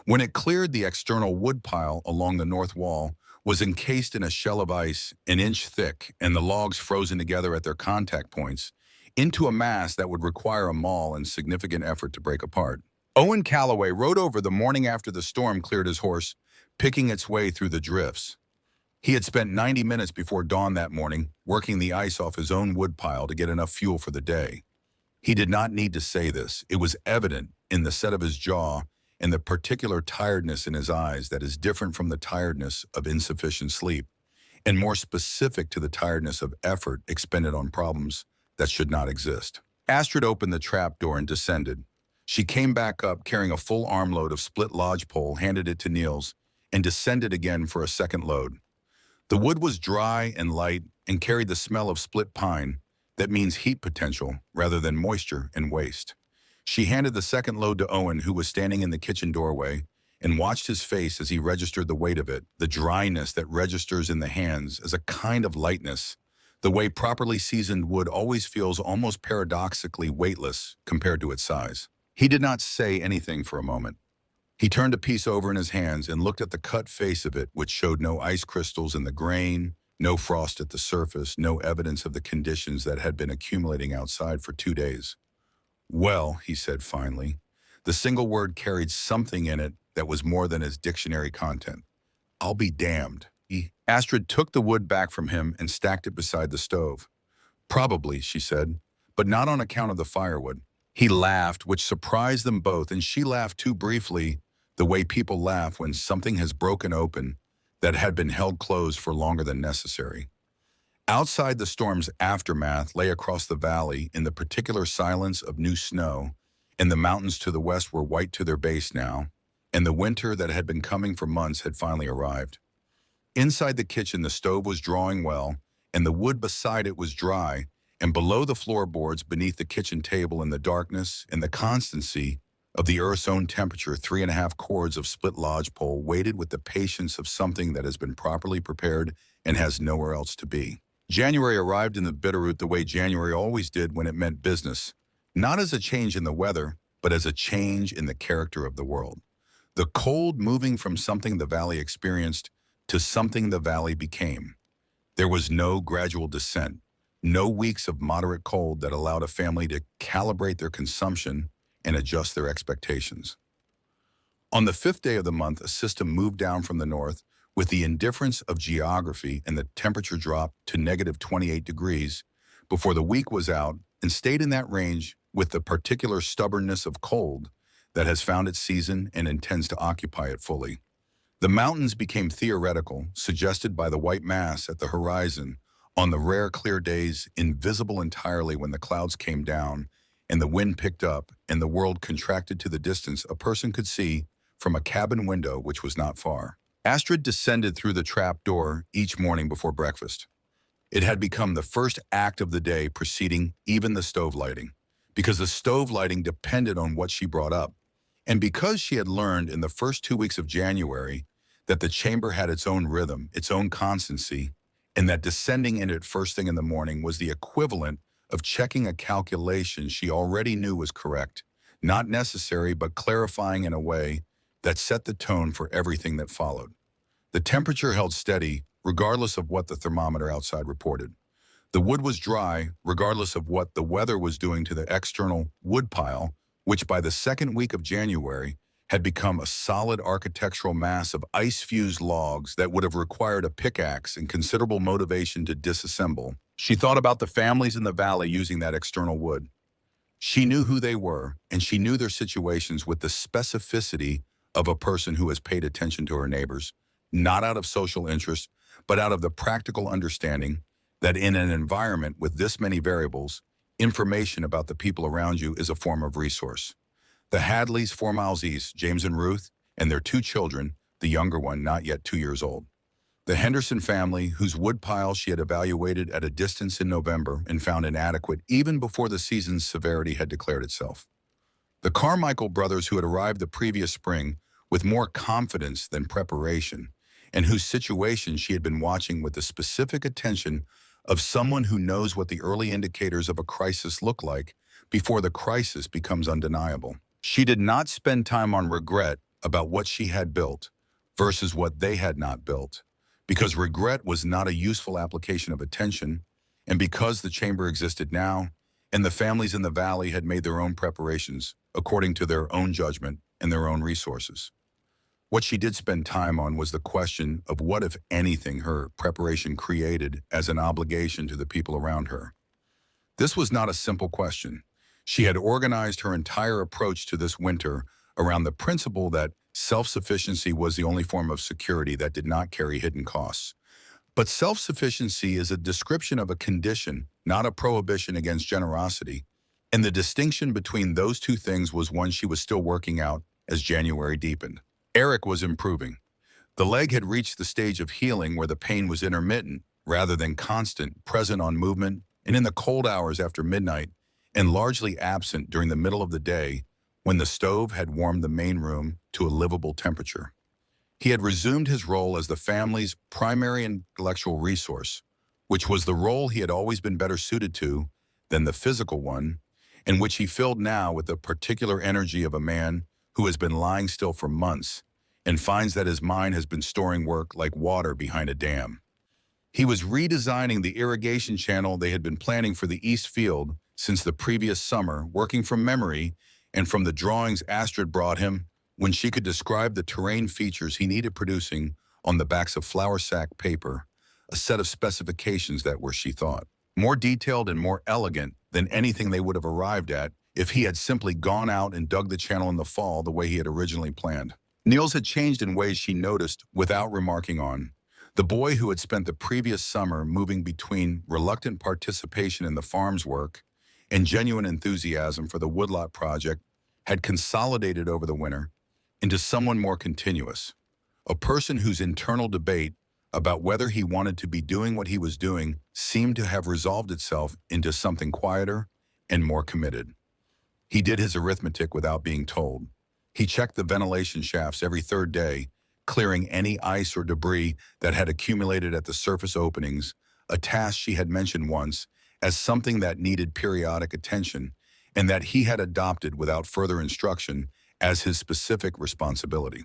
When it cleared, the external woodpile along the north wall was encased in a shell of ice an inch thick, and the logs frozen together at their contact points into a mass that would require a maul and significant effort to break apart. Owen Calloway rode over the morning after the storm cleared his horse, picking its way through the drifts. He had spent 90 minutes before dawn that morning working the ice off his own woodpile to get enough fuel for the day. He did not need to say this. It was evident in the set of his jaw and the particular tiredness in his eyes that is different from the tiredness of insufficient sleep, and more specific to the tiredness of effort expended on problems that should not exist. Astrid opened the trap door and descended. She came back up carrying a full armload of split lodgepole, handed it to Niels, and descended again for a second load. The wood was dry and light and carried the smell of split pine. That means heat potential rather than moisture and waste. She handed the second load to Owen, who was standing in the kitchen doorway, and watched his face as he registered the weight of it, the dryness that registers in the hands as a kind of lightness, the way properly seasoned wood always feels almost paradoxically weightless compared to its size. He did not say anything for a moment. He turned a piece over in his hands and looked at the cut face of it, which showed no ice crystals in the grain, no frost at the surface, no evidence of the conditions that had been accumulating outside for 2 days. "Well," he said finally. The single word carried something in it that was more than his dictionary content. "I'll be damned." Astrid took the wood back from him and stacked it beside the stove. "Probably," she said, "but not on account of the firewood." He laughed, which surprised them both, and she laughed too briefly, the way people laugh when something has broken open that had been held closed for longer than necessary. Outside, the storm's aftermath lay across the valley in the particular silence of new snow, and the mountains to the west were white to their base now, and the winter that had been coming for months had finally arrived. Inside the kitchen, the stove was drawing well, and the wood beside it was dry, and below the floorboards beneath the kitchen table, in the darkness and the constancy of the earth's own temperature, 3.5 cords of split lodgepole waited with the patience of something that has been properly prepared and has nowhere else to be. January arrived in the Bitterroot the way January always did when it meant business, not as a change in the weather, but as a change in the character of the world. The cold moving from something the valley experienced to something the valley became. There was no gradual descent, no weeks of moderate cold that allowed a family to calibrate their consumption and adjust their expectations. On the 5th day of the month, a system moved down from the north with the indifference of geography, and the temperature dropped to -28 degrees before the week was out, and stayed in that range with the particular stubbornness of cold that has found its season and intends to occupy it fully. The mountains became theoretical, suggested by the white mass at the horizon on the rare clear days, invisible entirely when the clouds came down, and the wind picked up, and the world contracted to the distance a person could see from a cabin window which was not far. Astrid descended through the trap door each morning before breakfast. It had become the first act of the day preceding even the stove lighting, because the stove lighting depended on what she brought up. And because she had learned in the first 2 weeks of January that the chamber had its own rhythm, its own constancy, and that descending in it first thing in the morning was the equivalent of checking a calculation she already knew was correct, not necessary but clarifying in a way that set the tone for everything that followed. The temperature held steady, regardless of what the thermometer outside reported. The wood was dry, regardless of what the weather was doing to the external woodpile, which by the second week of January had become a solid architectural mass of ice-fused logs that would have required a pickaxe and considerable motivation to disassemble. She thought about the families in the valley using that external wood. She knew who they were, and she knew their situations with the specificity of a person who has paid attention to her neighbors, not out of social interest, but out of the practical understanding that in an environment with this many variables, information about the people around you is a form of resource. The Hadleys, 4 miles east, James and Ruth, and their 2 children, the younger one not yet 2 years old. The Henderson family, whose woodpile she had evaluated at a distance in November and found inadequate even before the season's severity had declared itself. The Carmichael brothers, who had arrived the previous spring with more confidence than preparation, and whose situation she had been watching with the specific attention of someone who knows what the early indicators of a crisis look like before the crisis becomes undeniable. She did not spend time on regret about what she had built versus what they had not built, because regret was not a useful application of attention, and because the chamber existed now, and the families in the valley had made their own preparations according to their own judgment and their own resources. What she did spend time on was the question of what, if anything, her preparation created as an obligation to the people around her. This was not a simple question. She had organized her entire approach to this winter around the principle that self-sufficiency was the only form of security that did not carry hidden costs. But self-sufficiency is a description of a condition, not a prohibition against generosity, and the distinction between those two things was one she was still working out as January deepened. Erik was improving. The leg had reached the stage of healing where the pain was intermittent rather than constant, present on movement, and in the cold hours after midnight, and largely absent during the middle of the day when the stove had warmed the main room to a livable temperature. He had resumed his role as the family's primary intellectual resource, which was the role he had always been better suited to than the physical one, and which he filled now with the particular energy of a man who has been lying still for months and finds that his mind has been storing work like water behind a dam. He was redesigning the irrigation channel they had been planning for the East Field since the previous summer, working from memory and from the drawings Astrid brought him when she could describe the terrain features he needed producing on the backs of flour sack paper, a set of specifications that were, she thought, more detailed and more elegant than anything they would have arrived at if he had simply gone out and dug the channel in the fall the way he had originally planned. Niels had changed in ways she noticed without remarking on. The boy who had spent the previous summer moving between reluctant participation in the farm's work and genuine enthusiasm for the woodlot project had consolidated over the winter into someone more continuous, a person whose internal debate about whether he wanted to be doing what he was doing seemed to have resolved itself into something quieter and more committed. He did his arithmetic without being told. He checked the ventilation shafts every 3rd day, clearing any ice or debris that had accumulated at the surface openings, a task she had mentioned once as something that needed periodic attention and that he had adopted without further instruction as his specific responsibility.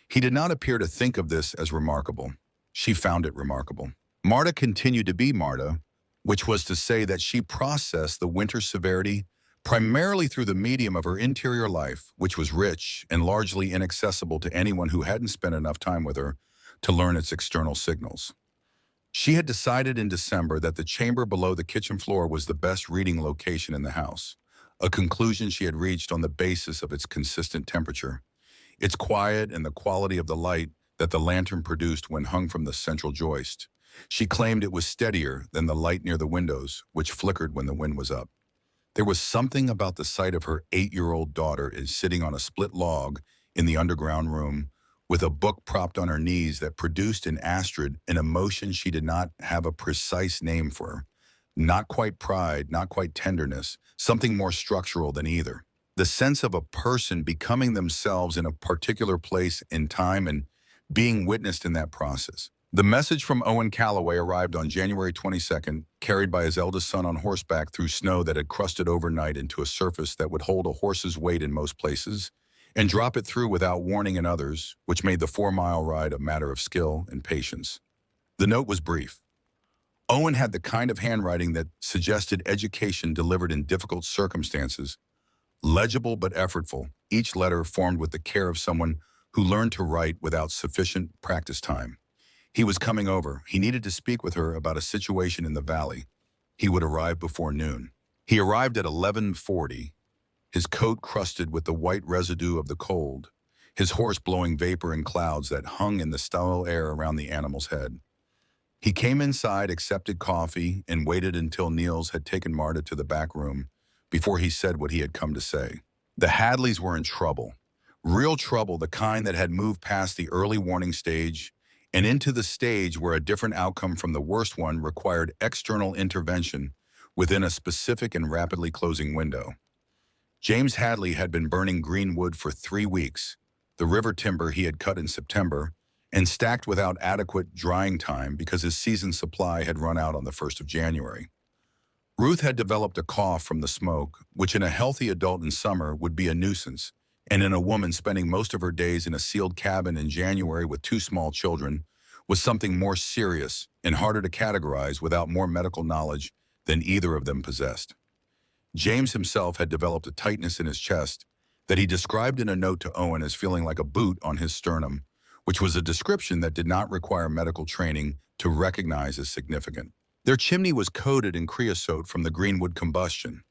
He did not appear to think of this as remarkable. She found it remarkable. Marta continued to be Marta, which was to say that she processed the winter's severity primarily through the medium of her interior life, which was rich and largely inaccessible to anyone who hadn't spent enough time with her to learn its external signals. She had decided in December that the chamber below the kitchen floor was the best reading location in the house, a conclusion she had reached on the basis of its consistent temperature, its quiet, and the quality of the light that the lantern produced when hung from the central joist. She claimed it was steadier than the light near the windows, which flickered when the wind was up. There was something about the sight of her 8-year-old daughter is sitting on a split log in the underground room with a book propped on her knees that produced in Astrid an emotion she did not have a precise name for. Not quite pride, not quite tenderness, something more structural than either. The sense of a person becoming themselves in a particular place in time and being witnessed in that process. The message from Owen Calloway arrived on January 22nd, carried by his eldest son on horseback through snow that had crusted overnight into a surface that would hold a horse's weight in most places, and drop it through without warning in others, which made the 4-mile ride a matter of skill and patience. The note was brief. Owen had the kind of handwriting that suggested education delivered in difficult circumstances, legible but effortful, each letter formed with the care of someone who learned to write without sufficient practice time. He was coming over. He needed to speak with her about a situation in the valley. He would arrive before noon. He arrived at 11:40, his coat crusted with the white residue of the cold, his horse blowing vapor in clouds that hung in the stale air around the animal's head. He came inside, accepted coffee, and waited until Niels had taken Marta to the back room before he said what he had come to say. The Hadleys were in trouble. Real trouble, the kind that had moved past the early warning stage and into the stage where a different outcome from the worst one required external intervention within a specific and rapidly closing window. James Hadley had been burning green wood for 3 weeks, the river timber he had cut in September, and stacked without adequate drying time because his season's supply had run out on the 1st of January. Ruth had developed a cough from the smoke, which in a healthy adult in summer would be a nuisance, and in a woman spending most of her days in a sealed cabin in January with 2 small children was something more serious and harder to categorize without more medical knowledge than either of them possessed. James himself had developed a tightness in his chest that he described in a note to Owen as feeling like a boot on his sternum, which was a description that did not require medical training to recognize as significant. Their chimney was coated in creosote from the greenwood combustion.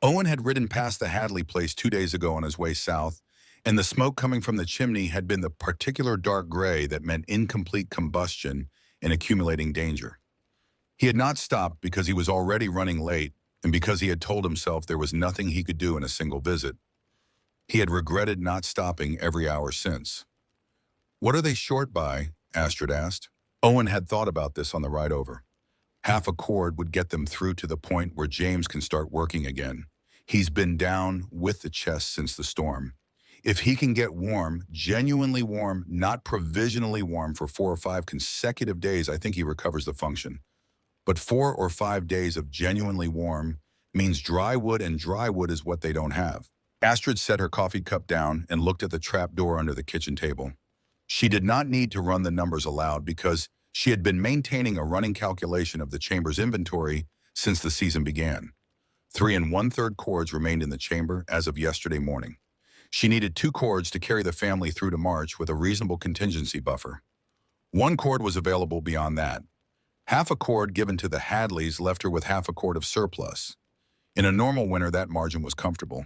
Owen had ridden past the Hadley place 2 days ago on his way south, and the smoke coming from the chimney had been the particular dark gray that meant incomplete combustion and accumulating danger. He had not stopped because he was already running late and because he had told himself there was nothing he could do in a single visit. He had regretted not stopping every hour since. "What are they short by?" Astrid asked. Owen had thought about this on the ride over. Half a cord would get them through to the point where James can start working again. He's been down with the chest since the storm. If he can get warm, genuinely warm, not provisionally warm for 4 or 5 consecutive days, I think he recovers the function. But 4 or 5 days of genuinely warm means dry wood, and dry wood is what they don't have. Astrid set her coffee cup down and looked at the trap door under the kitchen table. She did not need to run the numbers aloud because she had been maintaining a running calculation of the chamber's inventory since the season began. 3 1/3 cords remained in the chamber as of yesterday morning. She needed 2 cords to carry the family through to March with a reasonable contingency buffer. 1 cord was available beyond that. Half a cord given to the Hadleys left her with half a cord of surplus. In a normal winter, that margin was comfortable.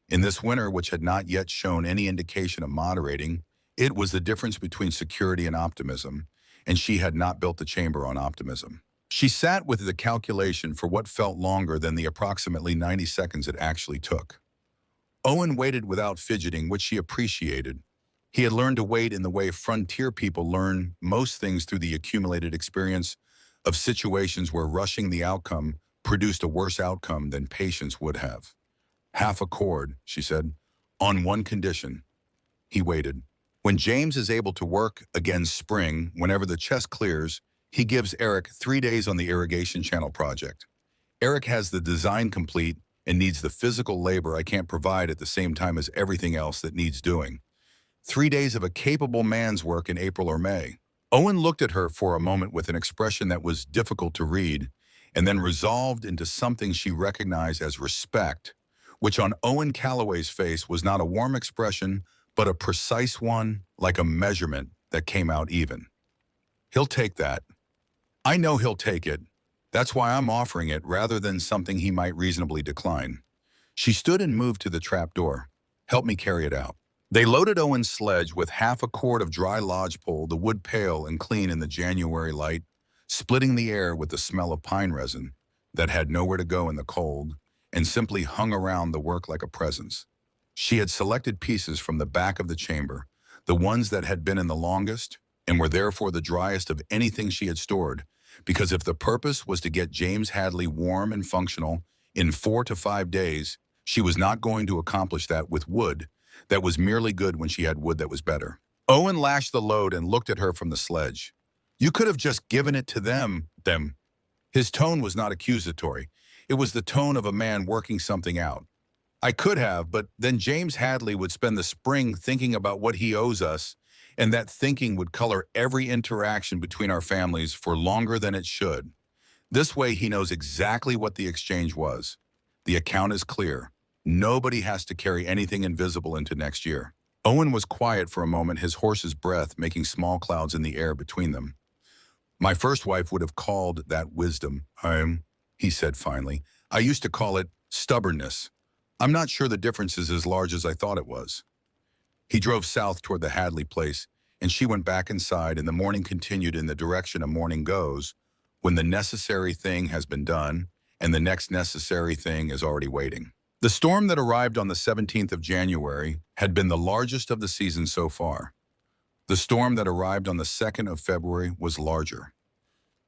In this winter, which had not yet shown any indication of moderating, it was the difference between security and optimism, and she had not built the chamber on optimism. She sat with the calculation for what felt longer than the approximately 90 seconds it actually took. Owen waited without fidgeting, which she appreciated. He had learned to wait in the way frontier people learn most things through the accumulated experience of situations where rushing the outcome produced a worse outcome than patience would have. "Half a cord," she said, "on one condition." He waited. When James is able to work again spring, whenever the chest clears, he gives Erik 3 days on the irrigation channel project. Erik has the design complete and needs the physical labor I can't provide at the same time as everything else that needs doing. 3 days of a capable man's work in April or May. Owen looked at her for a moment with an expression that was difficult to read, and then resolved into something she recognized as respect, which on Owen Calloway's face was not a warm expression, but a precise one, like a measurement that came out even. "He'll take that. I know he'll take it. That's why I'm offering it rather than something he might reasonably decline." She stood and moved to the trap door. "Help me carry it out." They loaded Owen's sledge with half a cord of dry lodgepole, the wood pale and clean in the January light, splitting the air with the smell of pine resin that had nowhere to go in the cold, and simply hung around the work like a presence. She had selected pieces from the back of the chamber, the ones that had been in the longest and were therefore the driest of anything she had stored, because if the purpose was to get James Hadley warm and functional in 4 to 5 days, she was not going to accomplish that with wood that was merely good when she had wood that was better. Owen lashed the load and looked at her from the sledge. You could have just given it to them. His tone was not accusatory. It was the tone of a man working something out. I could have, but then James Hadley would spend the spring thinking about what he owes us, and that thinking would color every interaction between our families for longer than it should. This way he knows exactly what the exchange was. The account is clear. Nobody has to carry anything invisible into next year. Owen was quiet for a moment, his horse's breath making small clouds in the air between them. My first wife would have called that wisdom, he said finally. I used to call it stubbornness. I'm not sure the difference is as large as I thought it was. He drove south toward the Hadley place, and she went back inside, and the morning continued in the direction a morning goes, when the necessary thing has been done, and the next necessary thing is already waiting. The storm that arrived on the 17th of January had been the largest of the season so far. The storm that arrived on the 2nd of February was larger.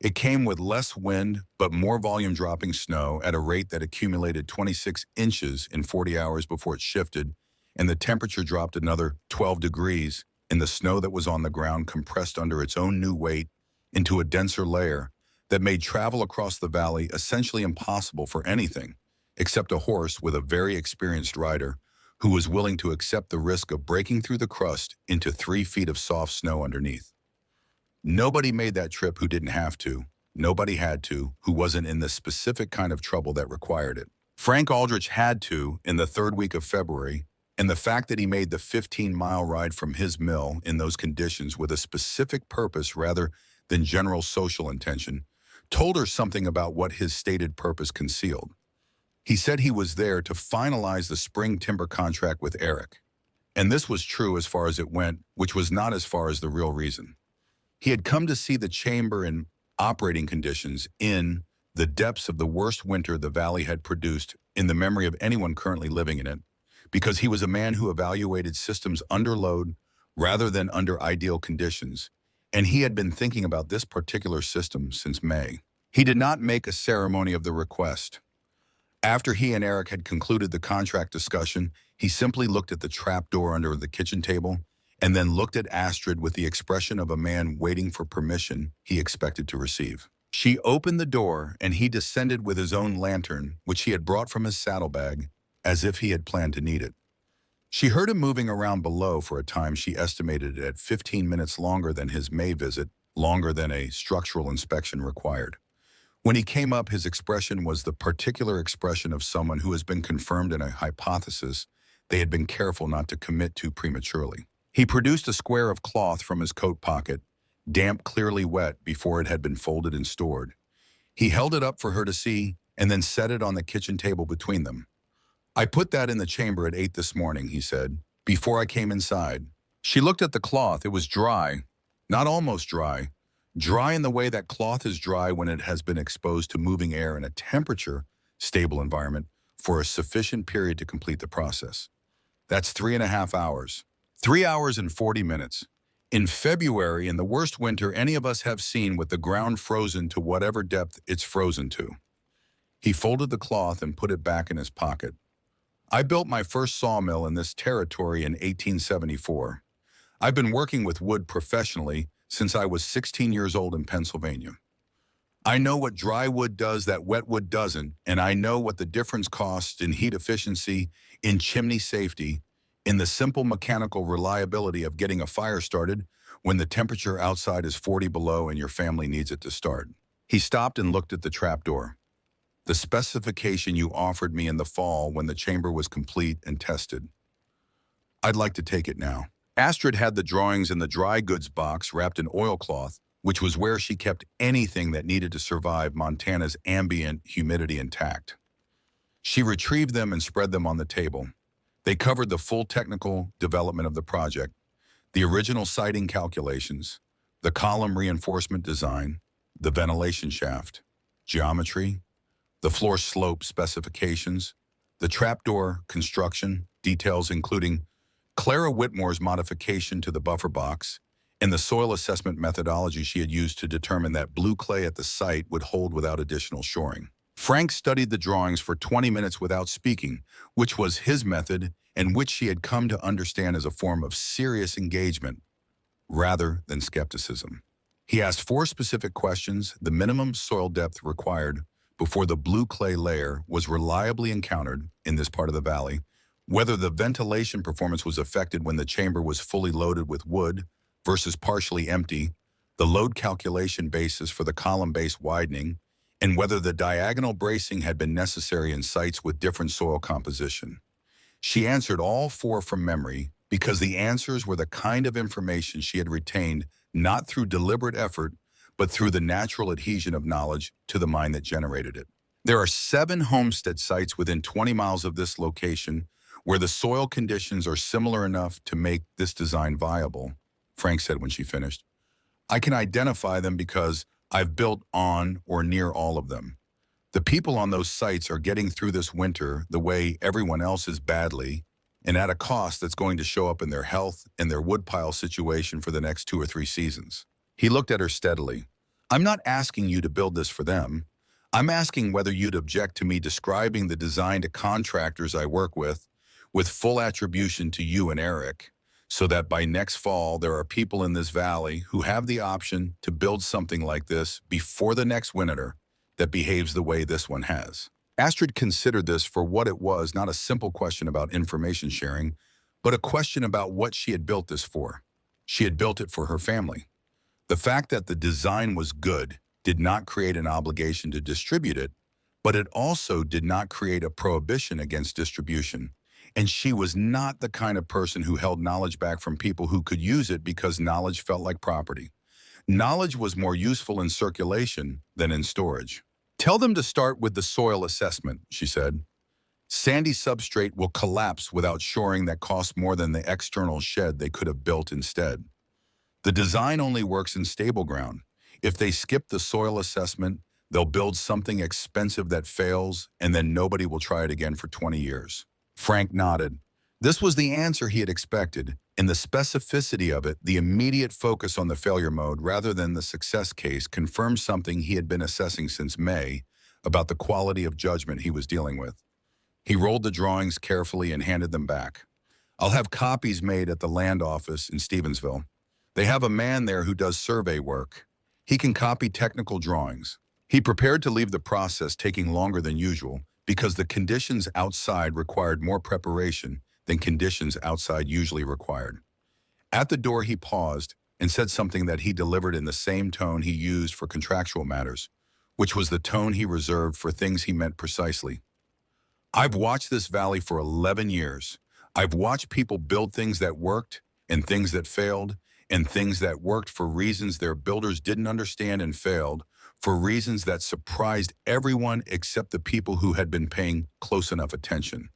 It came with less wind, but more volume-dropping snow at a rate that accumulated 26 inches in 40 hours before it shifted, and the temperature dropped another 12 degrees, and the snow that was on the ground compressed under its own new weight into a denser layer that made travel across the valley essentially impossible for anything, except a horse with a very experienced rider who was willing to accept the risk of breaking through the crust into 3 feet of soft snow underneath. Nobody made that trip who didn't have to. Nobody had to, who wasn't in the specific kind of trouble that required it. Frank Aldrich had to in the 3rd week of February, and the fact that he made the 15-mile ride from his mill in those conditions with a specific purpose rather than general social intention told her something about what his stated purpose concealed. He said he was there to finalize the spring timber contract with Erik. And this was true as far as it went, which was not as far as the real reason. He had come to see the chamber in operating conditions in the depths of the worst winter the valley had produced in the memory of anyone currently living in it, because he was a man who evaluated systems under load rather than under ideal conditions, and he had been thinking about this particular system since May. He did not make a ceremony of the request. After he and Erik had concluded the contract discussion, he simply looked at the trapdoor under the kitchen table and then looked at Astrid with the expression of a man waiting for permission he expected to receive. She opened the door, and he descended with his own lantern, which he had brought from his saddlebag, as if he had planned to need it. She heard him moving around below for a time she estimated at 15 minutes longer than his May visit, longer than a structural inspection required. When he came up, his expression was the particular expression of someone who has been confirmed in a hypothesis they had been careful not to commit to prematurely. He produced a square of cloth from his coat pocket, damp, clearly wet before it had been folded and stored. He held it up for her to see and then set it on the kitchen table between them. I put that in the chamber at 8 this morning, he said, before I came inside. She looked at the cloth. It was dry, not almost dry, dry in the way that cloth is dry when it has been exposed to moving air in a temperature-stable environment for a sufficient period to complete the process. That's 3.5 hours. 3 hours and 40 minutes. In February, in the worst winter any of us have seen, with the ground frozen to whatever depth it's frozen to. He folded the cloth and put it back in his pocket. I built my first sawmill in this territory in 1874. I've been working with wood professionally since I was 16 years old in Pennsylvania. I know what dry wood does that wet wood doesn't, and I know what the difference costs in heat efficiency, in chimney safety, in the simple mechanical reliability of getting a fire started when the temperature outside is 40 below and your family needs it to start. He stopped and looked at the trapdoor. The specification you offered me in the fall when the chamber was complete and tested. I'd like to take it now. Astrid had the drawings in the dry goods box wrapped in oilcloth, which was where she kept anything that needed to survive Montana's ambient humidity intact. She retrieved them and spread them on the table. They covered the full technical development of the project, the original siding calculations, the column reinforcement design, the ventilation shaft, geometry, the floor slope specifications, the trapdoor construction details including Clara Whitmore's modification to the buffer box, and the soil assessment methodology she had used to determine that blue clay at the site would hold without additional shoring. Frank studied the drawings for 20 minutes without speaking, which was his method and which she had come to understand as a form of serious engagement rather than skepticism. He asked 4 specific questions: the minimum soil depth required before the blue clay layer was reliably encountered in this part of the valley, whether the ventilation performance was affected when the chamber was fully loaded with wood versus partially empty, the load calculation basis for the column base widening, and whether the diagonal bracing had been necessary in sites with different soil composition. She answered all 4 from memory because the answers were the kind of information she had retained not through deliberate effort, but through the natural adhesion of knowledge to the mind that generated it. There are 7 homestead sites within 20 miles of this location where the soil conditions are similar enough to make this design viable, Frank said when she finished. I can identify them because I've built on or near all of them. The people on those sites are getting through this winter the way everyone else is badly, and at a cost that's going to show up in their health and their woodpile situation for the next 2 or 3 seasons. He looked at her steadily. I'm not asking you to build this for them. I'm asking whether you'd object to me describing the design to contractors I work with full attribution to you and Erik, so that by next fall there are people in this valley who have the option to build something like this before the next winter that behaves the way this one has. Astrid considered this for what it was, not a simple question about information sharing, but a question about what she had built this for. She had built it for her family. The fact that the design was good did not create an obligation to distribute it, but it also did not create a prohibition against distribution. And she was not the kind of person who held knowledge back from people who could use it because knowledge felt like property. Knowledge was more useful in circulation than in storage. Tell them to start with the soil assessment, she said. Sandy substrate will collapse without shoring that costs more than the external shed they could have built instead. The design only works in stable ground. If they skip the soil assessment, they'll build something expensive that fails, and then nobody will try it again for 20 years. Frank nodded. This was the answer he had expected, and the specificity of it, the immediate focus on the failure mode rather than the success case, confirmed something he had been assessing since May about the quality of judgment he was dealing with. He rolled the drawings carefully and handed them back. I'll have copies made at the land office in Stevensville. They have a man there who does survey work. He can copy technical drawings. He prepared to leave the process taking longer than usual because the conditions outside required more preparation than conditions outside usually required. At the door he paused and said something that he delivered in the same tone he used for contractual matters, which was the tone he reserved for things he meant precisely. I've watched this valley for 11 years. I've watched people build things that worked and things that failed, and things that worked for reasons their builders didn't understand and failed for reasons that surprised everyone except the people who had been paying close enough attention.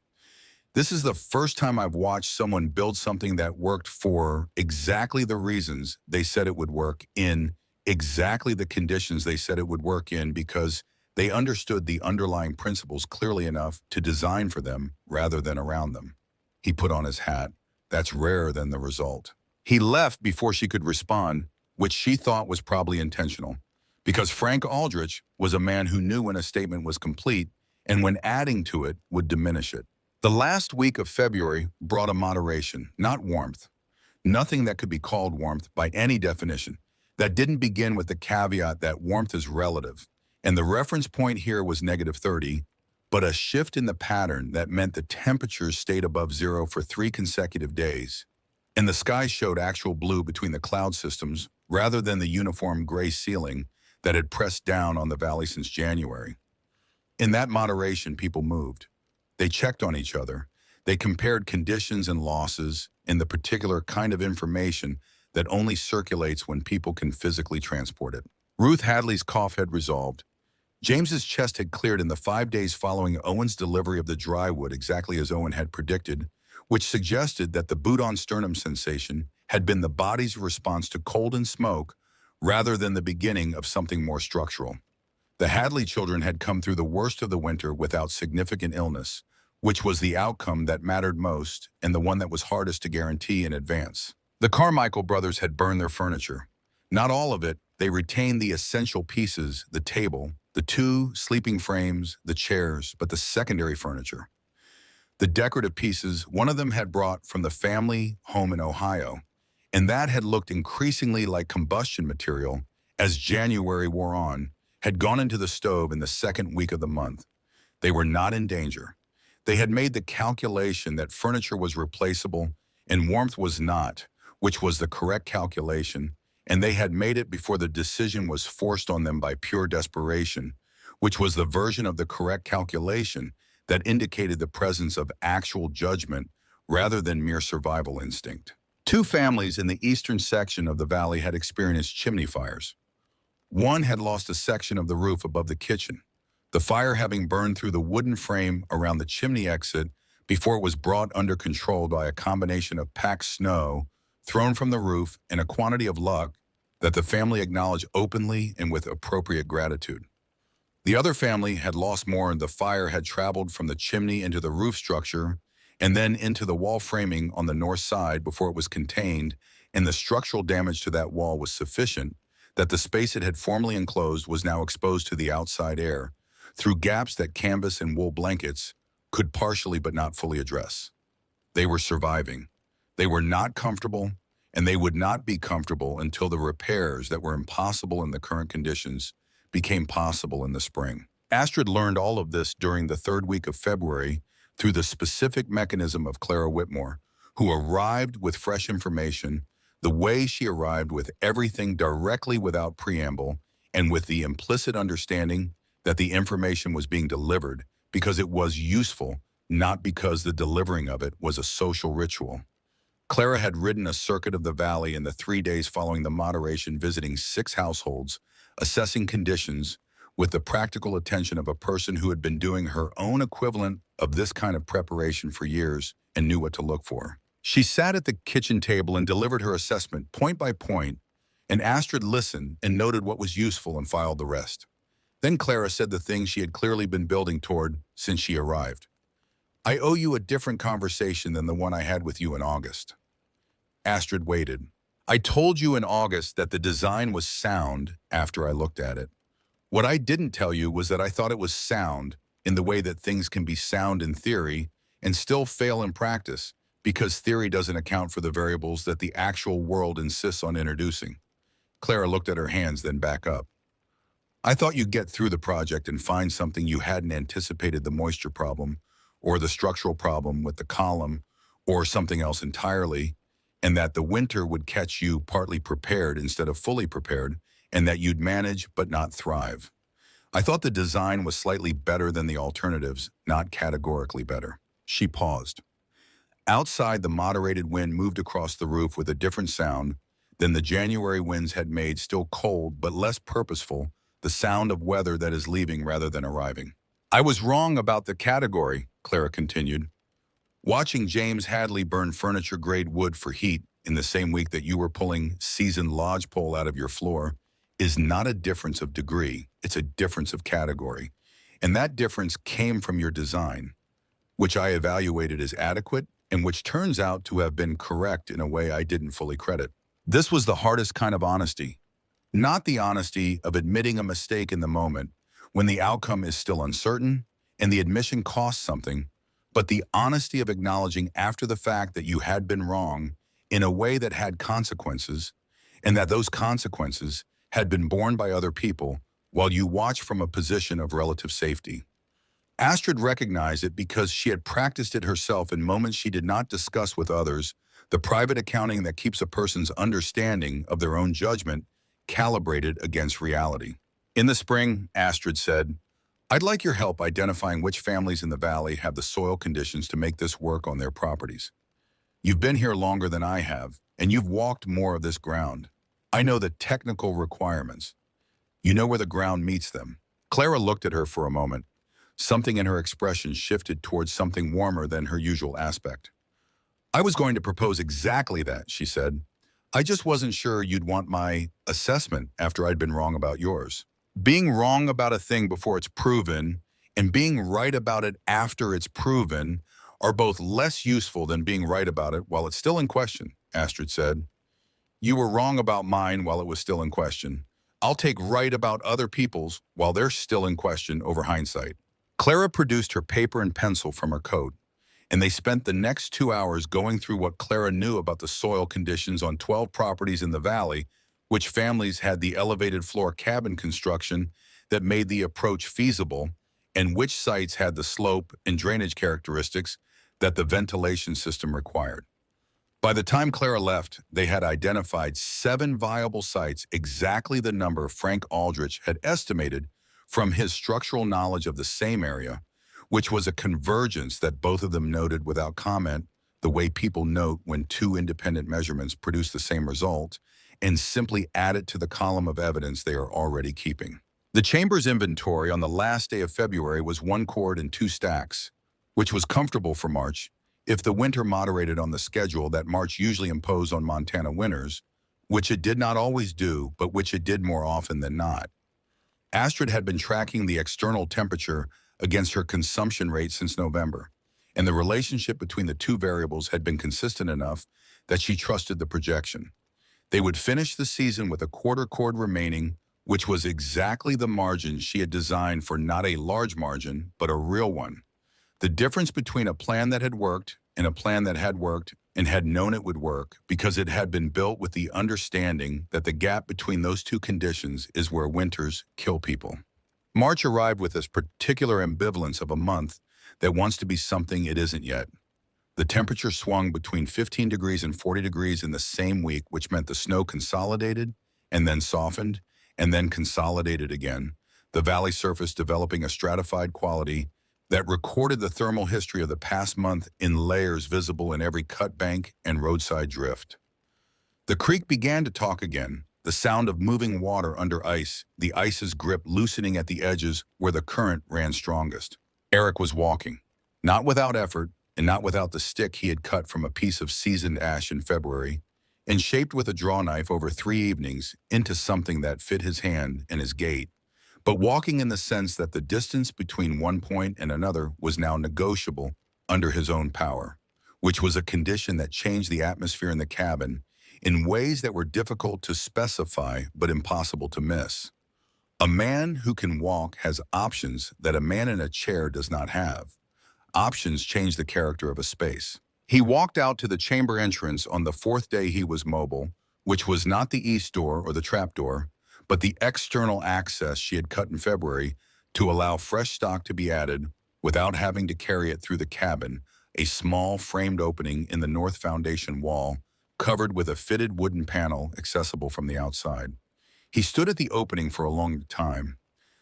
This is the first time I've watched someone build something that worked for exactly the reasons they said it would work in exactly the conditions they said it would work in because they understood the underlying principles clearly enough to design for them rather than around them. He put on his hat. That's rarer than the result. He left before she could respond, which she thought was probably intentional, because Frank Aldrich was a man who knew when a statement was complete and when adding to it would diminish it. The last week of February brought a moderation, not warmth. Nothing that could be called warmth by any definition. That didn't begin with the caveat that warmth is relative, and the reference point here was -30, but a shift in the pattern that meant the temperatures stayed above zero for 3 consecutive days, and the sky showed actual blue between the cloud systems rather than the uniform gray ceiling that had pressed down on the valley since January. In that moderation, people moved. They checked on each other. They compared conditions and losses and the particular kind of information that only circulates when people can physically transport it. Ruth Hadley's cough had resolved. James's chest had cleared in the 5 days following Owen's delivery of the dry wood exactly as Owen had predicted, which suggested that the boot-on sternum sensation had been the body's response to cold and smoke rather than the beginning of something more structural. The Hadley children had come through the worst of the winter without significant illness, which was the outcome that mattered most and the one that was hardest to guarantee in advance. The Carmichael brothers had burned their furniture. Not all of it. They retained the essential pieces, the table, the two sleeping frames, the chairs, but the secondary furniture. The decorative pieces, one of them had brought from the family home in Ohio, and that had looked increasingly like combustion material as January wore on, had gone into the stove in the second week of the month. They were not in danger. They had made the calculation that furniture was replaceable and warmth was not, which was the correct calculation, and they had made it before the decision was forced on them by pure desperation, which was the version of the correct calculation that indicated the presence of actual judgment rather than mere survival instinct. Two families in the eastern section of the valley had experienced chimney fires. One had lost a section of the roof above the kitchen, the fire having burned through the wooden frame around the chimney exit before it was brought under control by a combination of packed snow thrown from the roof and a quantity of luck that the family acknowledged openly and with appropriate gratitude. The other family had lost more, and the fire had traveled from the chimney into the roof structure and then into the wall framing on the north side before it was contained, and the structural damage to that wall was sufficient that the space it had formerly enclosed was now exposed to the outside air through gaps that canvas and wool blankets could partially but not fully address. They were surviving. They were not comfortable, and they would not be comfortable until the repairs that were impossible in the current conditions became possible in the spring. Astrid learned all of this during the third week of February through the specific mechanism of Clara Whitmore, who arrived with fresh information, the way she arrived with everything directly without preamble and with the implicit understanding that the information was being delivered because it was useful, not because the delivering of it was a social ritual. Clara had ridden a circuit of the valley in the 3 days following the moderation, visiting 6 households, assessing conditions with the practical attention of a person who had been doing her own equivalent of this kind of preparation for years and knew what to look for. She sat at the kitchen table and delivered her assessment point by point, and Astrid listened and noted what was useful and filed the rest. Then Clara said the thing she had clearly been building toward since she arrived. "I owe you a different conversation than the one I had with you in August." Astrid waited. "I told you in August that the design was sound after I looked at it. What I didn't tell you was that I thought it was sound in the way that things can be sound in theory and still fail in practice because theory doesn't account for the variables that the actual world insists on introducing." Clara looked at her hands, then back up. "I thought you'd get through the project and find something you hadn't anticipated, the moisture problem, or the structural problem with the column, or something else entirely, and that the winter would catch you partly prepared instead of fully prepared, and that you'd manage but not thrive. I thought the design was slightly better than the alternatives, not categorically better." She paused. Outside, the moderated wind moved across the roof with a different sound than the January winds had made, still cold but less purposeful, the sound of weather that is leaving rather than arriving. "I was wrong about the category," Clara continued. "Watching James Hadley burn furniture-grade wood for heat in the same week that you were pulling seasoned lodgepole out of your floor is not a difference of degree, it's a difference of category. And that difference came from your design, which I evaluated as adequate and which turns out to have been correct in a way I didn't fully credit. This was the hardest kind of honesty. Not the honesty of admitting a mistake in the moment when the outcome is still uncertain and the admission costs something, but the honesty of acknowledging after the fact that you had been wrong in a way that had consequences, and that those consequences had been borne by other people while you watched from a position of relative safety. Astrid recognized it because she had practiced it herself in moments she did not discuss with others, the private accounting that keeps a person's understanding of their own judgment calibrated against reality. In the spring, Astrid said, "I'd like your help identifying which families in the valley have the soil conditions to make this work on their properties. You've been here longer than I have, and you've walked more of this ground. I know the technical requirements. You know where the ground meets them." Clara looked at her for a moment. Something in her expression shifted towards something warmer than her usual aspect. "I was going to propose exactly that," she said. "I just wasn't sure you'd want my assessment after I'd been wrong about yours." Being wrong about a thing before it's proven and being right about it after it's proven are both less useful than being right about it while it's still in question, Astrid said. You were wrong about mine while it was still in question. I'll take right about other people's while they're still in question over hindsight. Clara produced her paper and pencil from her coat, and they spent the next 2 hours going through what Clara knew about the soil conditions on 12 properties in the valley, which families had the elevated floor cabin construction that made the approach feasible, and which sites had the slope and drainage characteristics that the ventilation system required. By the time Clara left, they had identified 7 viable sites, exactly the number Frank Aldrich had estimated from his structural knowledge of the same area, which was a convergence that both of them noted without comment, the way people note when 2 independent measurements produce the same result, and simply add it to the column of evidence they are already keeping. The chamber's inventory on the last day of February was 1 cord and 2 stacks, which was comfortable for March, if the winter moderated on the schedule that March usually imposed on Montana winters, which it did not always do, but which it did more often than not. Astrid had been tracking the external temperature against her consumption rate since November, and the relationship between the 2 variables had been consistent enough that she trusted the projection. They would finish the season with a quarter cord remaining, which was exactly the margin she had designed for not a large margin, but a real one. The difference between a plan that had worked and a plan that had worked and had known it would work because it had been built with the understanding that the gap between those 2 conditions is where winters kill people. March arrived with this particular ambivalence of a month that wants to be something it isn't yet. The temperature swung between 15 degrees and 40 degrees in the same week, which meant the snow consolidated and then softened and then consolidated again, the valley surface developing a stratified quality that recorded the thermal history of the past month in layers visible in every cut bank and roadside drift. The creek began to talk again, the sound of moving water under ice, the ice's grip loosening at the edges where the current ran strongest. Erik was walking, not without effort and not without the stick he had cut from a piece of seasoned ash in February, and shaped with a draw knife over 3 evenings into something that fit his hand and his gait, but walking in the sense that the distance between one point and another was now negotiable under his own power, which was a condition that changed the atmosphere in the cabin in ways that were difficult to specify but impossible to miss. A man who can walk has options that a man in a chair does not have. Options change the character of a space. He walked out to the chamber entrance on the 4th day he was mobile, which was not the east door or the trap door, but the external access she had cut in February to allow fresh stock to be added without having to carry it through the cabin, a small framed opening in the north foundation wall, covered with a fitted wooden panel accessible from the outside. He stood at the opening for a long time.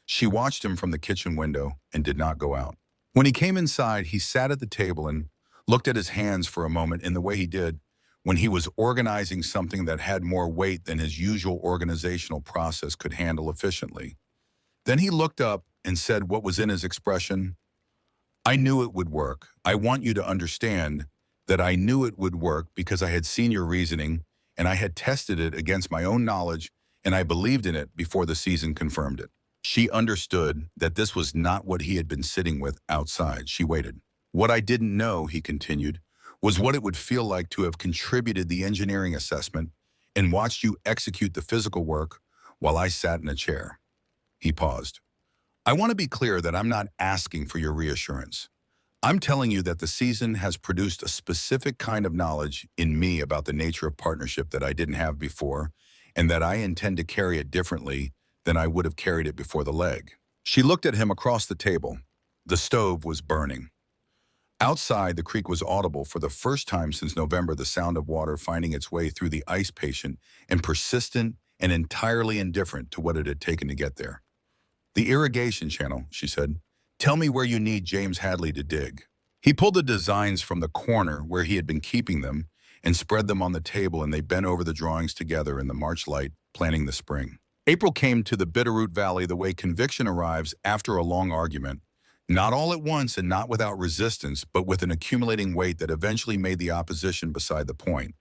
She watched him from the kitchen window and did not go out. When he came inside, he sat at the table and looked at his hands for a moment in the way he did when he was organizing something that had more weight than his usual organizational process could handle efficiently. Then he looked up and said what was in his expression, "I knew it would work. I want you to understand that I knew it would work because I had seen your reasoning and I had tested it against my own knowledge and I believed in it before the season confirmed it." She understood that this was not what he had been sitting with outside. She waited. "What I didn't know," he continued, "was what it would feel like to have contributed the engineering assessment and watched you execute the physical work while I sat in a chair." He paused. "I want to be clear that I'm not asking for your reassurance. I'm telling you that the season has produced a specific kind of knowledge in me about the nature of partnership that I didn't have before, and that I intend to carry it differently than I would have carried it before the leg." She looked at him across the table. The stove was burning. Outside, the creek was audible for the first time since November, the sound of water finding its way through the ice patient and persistent and entirely indifferent to what it had taken to get there. "The irrigation channel," she said. "Tell me where you need James Hadley to dig." He pulled the designs from the corner where he had been keeping them and spread them on the table, and they bent over the drawings together in the March light, planning the spring. April came to the Bitterroot Valley the way conviction arrives after a long argument, not all at once and not without resistance, but with an accumulating weight that eventually made the opposition beside the point.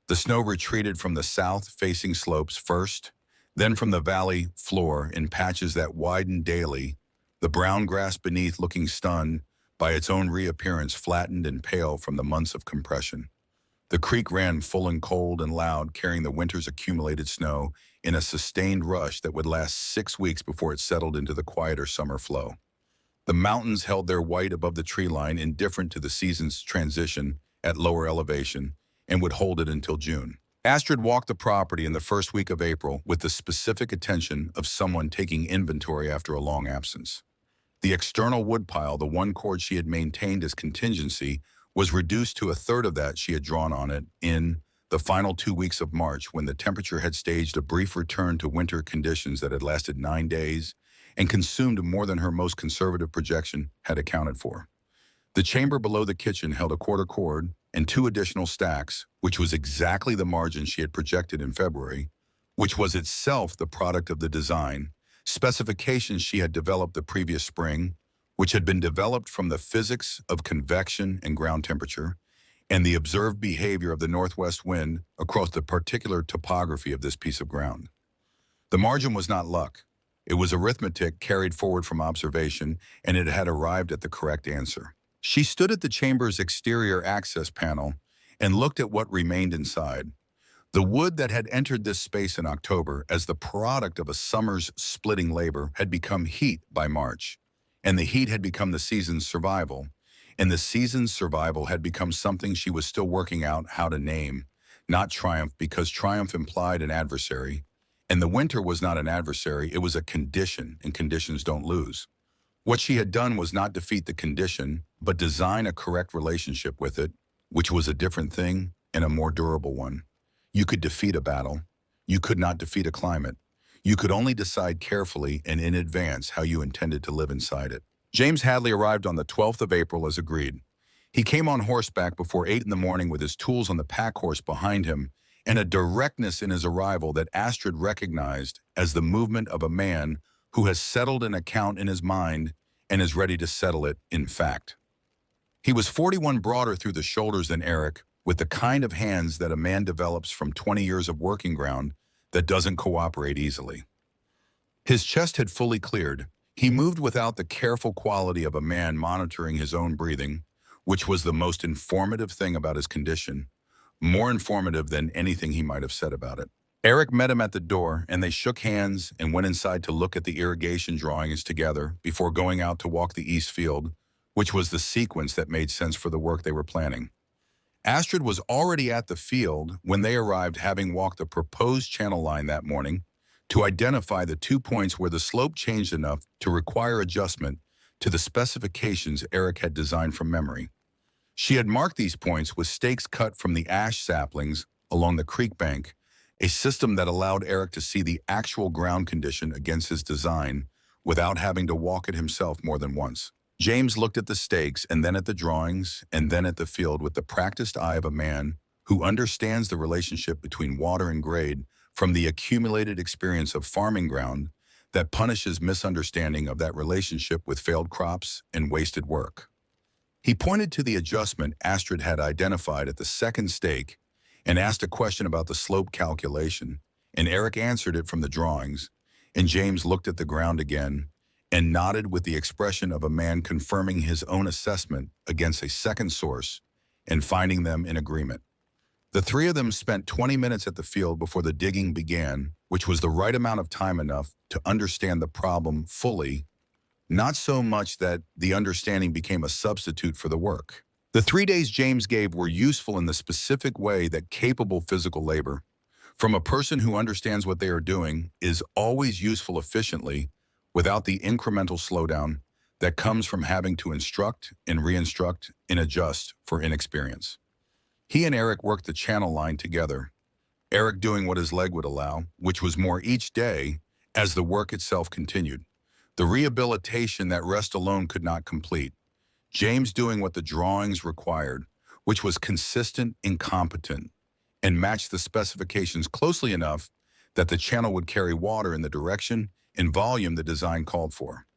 The snow retreated from the south-facing slopes first, Then from the valley floor in patches that widened daily, the brown grass beneath looking stunned by its own reappearance flattened and pale from the months of compression. The creek ran full and cold and loud, carrying the winter's accumulated snow in a sustained rush that would last 6 weeks before it settled into the quieter summer flow. The mountains held their white above the tree line, indifferent to the season's transition at lower elevation, and would hold it until June. Astrid walked the property in the first week of April with the specific attention of someone taking inventory after a long absence. The external woodpile, the one cord she had maintained as contingency, was reduced to a third of that she had drawn on it in the final 2 weeks of March, when the temperature had staged a brief return to winter conditions that had lasted 9 days and consumed more than her most conservative projection had accounted for. The chamber below the kitchen held a quarter cord and 2 additional stacks, which was exactly the margin she had projected in February, which was itself the product of the design specifications she had developed the previous spring, which had been developed from the physics of convection and ground temperature, and the observed behavior of the northwest wind across the particular topography of this piece of ground. The margin was not luck. It was arithmetic carried forward from observation, and it had arrived at the correct answer. She stood at the chamber's exterior access panel and looked at what remained inside. The wood that had entered this space in October as the product of a summer's splitting labor had become heat by March, and the heat had become the season's survival, and the season's survival had become something she was still working out how to name, not triumph, because triumph implied an adversary, and the winter was not an adversary, it was a condition, and conditions don't lose. What she had done was not defeat the condition, but design a correct relationship with it, which was a different thing and a more durable one. You could defeat a battle. You could not defeat a climate. You could only decide carefully and in advance how you intended to live inside it. James Hadley arrived on the 12th of April as agreed. He came on horseback before 8 in the morning with his tools on the pack horse behind him, and a directness in his arrival that Astrid recognized as the movement of a man who has settled an account in his mind and is ready to settle it in fact. He was 41 broader through the shoulders than Erik, with the kind of hands that a man develops from 20 years of working ground that doesn't cooperate easily. His chest had fully cleared. He moved without the careful quality of a man monitoring his own breathing, which was the most informative thing about his condition, more informative than anything he might have said about it. Erik met him at the door, and they shook hands and went inside to look at the irrigation drawings together before going out to walk the east field, which was the sequence that made sense for the work they were planning. Astrid was already at the field when they arrived, having walked the proposed channel line that morning to identify the 2 points where the slope changed enough to require adjustment to the specifications Erik had designed from memory. She had marked these points with stakes cut from the ash saplings along the creek bank, a system that allowed Erik to see the actual ground condition against his design without having to walk it himself more than once. James looked at the stakes and then at the drawings and then at the field with the practiced eye of a man who understands the relationship between water and grade from the accumulated experience of farming ground that punishes misunderstanding of that relationship with failed crops and wasted work. He pointed to the adjustment Astrid had identified at the second stake and asked a question about the slope calculation, and Erik answered it from the drawings, and James looked at the ground again and nodded with the expression of a man confirming his own assessment against a second source and finding them in agreement. The three of them spent 20 minutes at the field before the digging began, which was the right amount of time enough to understand the problem fully, not so much that the understanding became a substitute for the work. The 3 days James gave were useful in the specific way that capable physical labor, from a person who understands what they are doing, is always useful efficiently without the incremental slowdown that comes from having to instruct and re-instruct and adjust for inexperience. He and Erik worked the channel line together, Erik doing what his leg would allow, which was more each day as the work itself continued. The rehabilitation that rest alone could not complete. James doing what the drawings required, which was consistent and competent, and matched the specifications closely enough that the channel would carry water in the direction and volume the design called for.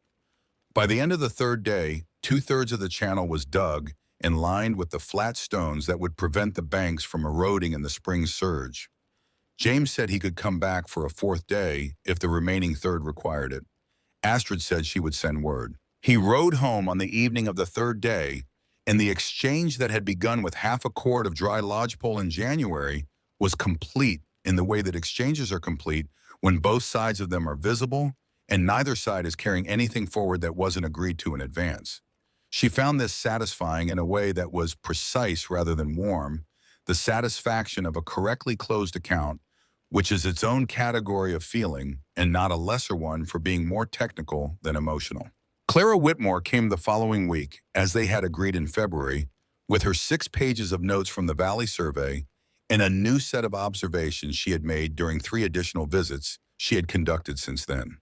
By the end of the third day, 2/3 of the channel was dug and lined with the flat stones that would prevent the banks from eroding in the spring surge. James said he could come back for a fourth day if the remaining third required it. Astrid said she would send word. He rode home on the evening of the third day, and the exchange that had begun with half a cord of dry lodgepole in January was complete in the way that exchanges are complete when both sides of them are visible and neither side is carrying anything forward that wasn't agreed to in advance. She found this satisfying in a way that was precise rather than warm, the satisfaction of a correctly closed account, which is its own category of feeling and not a lesser one for being more technical than emotional. Clara Whitmore came the following week, as they had agreed in February, with her 6 pages of notes from the Valley survey and a new set of observations she had made during 3 additional visits she had conducted since then.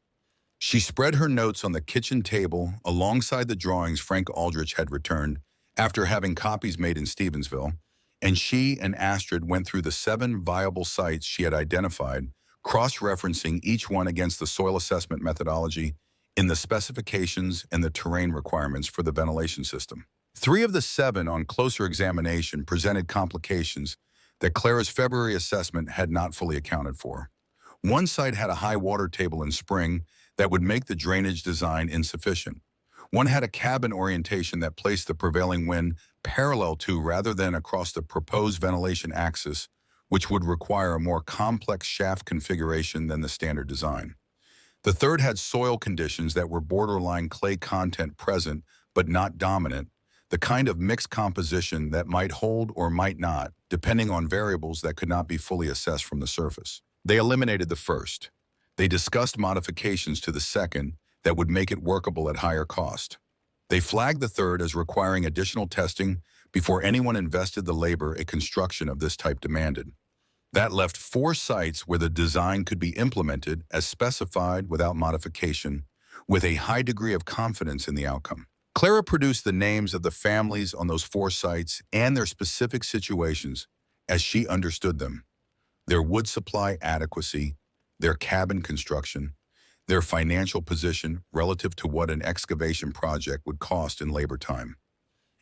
She spread her notes on the kitchen table alongside the drawings Frank Aldrich had returned after having copies made in Stevensville, and she and Astrid went through the 7 viable sites she had identified, cross-referencing each one against the soil assessment methodology in the specifications and the terrain requirements for the ventilation system. 3 of the 7 on closer examination presented complications that Clara's February assessment had not fully accounted for. One site had a high water table in spring that would make the drainage design insufficient. One had a cabin orientation that placed the prevailing wind parallel to rather than across the proposed ventilation axis, which would require a more complex shaft configuration than the standard design. The third had soil conditions that were borderline clay content present but not dominant, the kind of mixed composition that might hold or might not, depending on variables that could not be fully assessed from the surface. They eliminated the first. They discussed modifications to the second that would make it workable at higher cost. They flagged the third as requiring additional testing before anyone invested the labor a construction of this type demanded. That left 4 sites where the design could be implemented as specified without modification, with a high degree of confidence in the outcome. Clara produced the names of the families on those 4 sites and their specific situations as she understood them: their wood supply adequacy, their cabin construction, their financial position relative to what an excavation project would cost in labor time.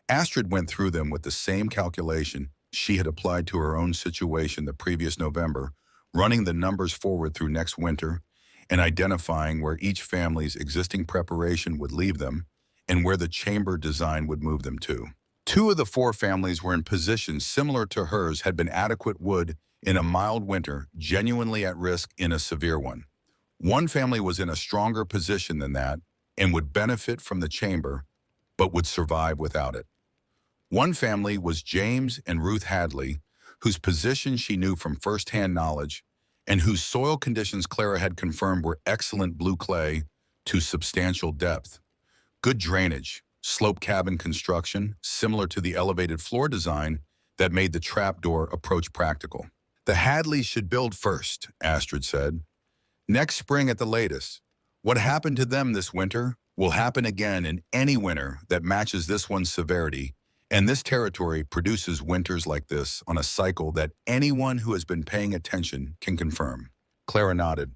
Astrid went through them with the same calculation she had applied to her own situation the previous November, running the numbers forward through next winter and identifying where each family's existing preparation would leave them and where the chamber design would move them to. 2 of the 4 families were in positions similar to hers had been adequate wood in a mild winter, genuinely at risk in a severe one. One family was in a stronger position than that and would benefit from the chamber, but would survive without it. One family was James and Ruth Hadley, whose position she knew from first-hand knowledge and whose soil conditions Clara had confirmed were excellent blue clay to substantial depth, good drainage, slope cabin construction similar to the elevated floor design that made the trapdoor approach practical. The Hadleys should build first, Astrid said. Next spring at the latest. What happened to them this winter will happen again in any winter that matches this one's severity, and this territory produces winters like this on a cycle that anyone who has been paying attention can confirm. Clara nodded.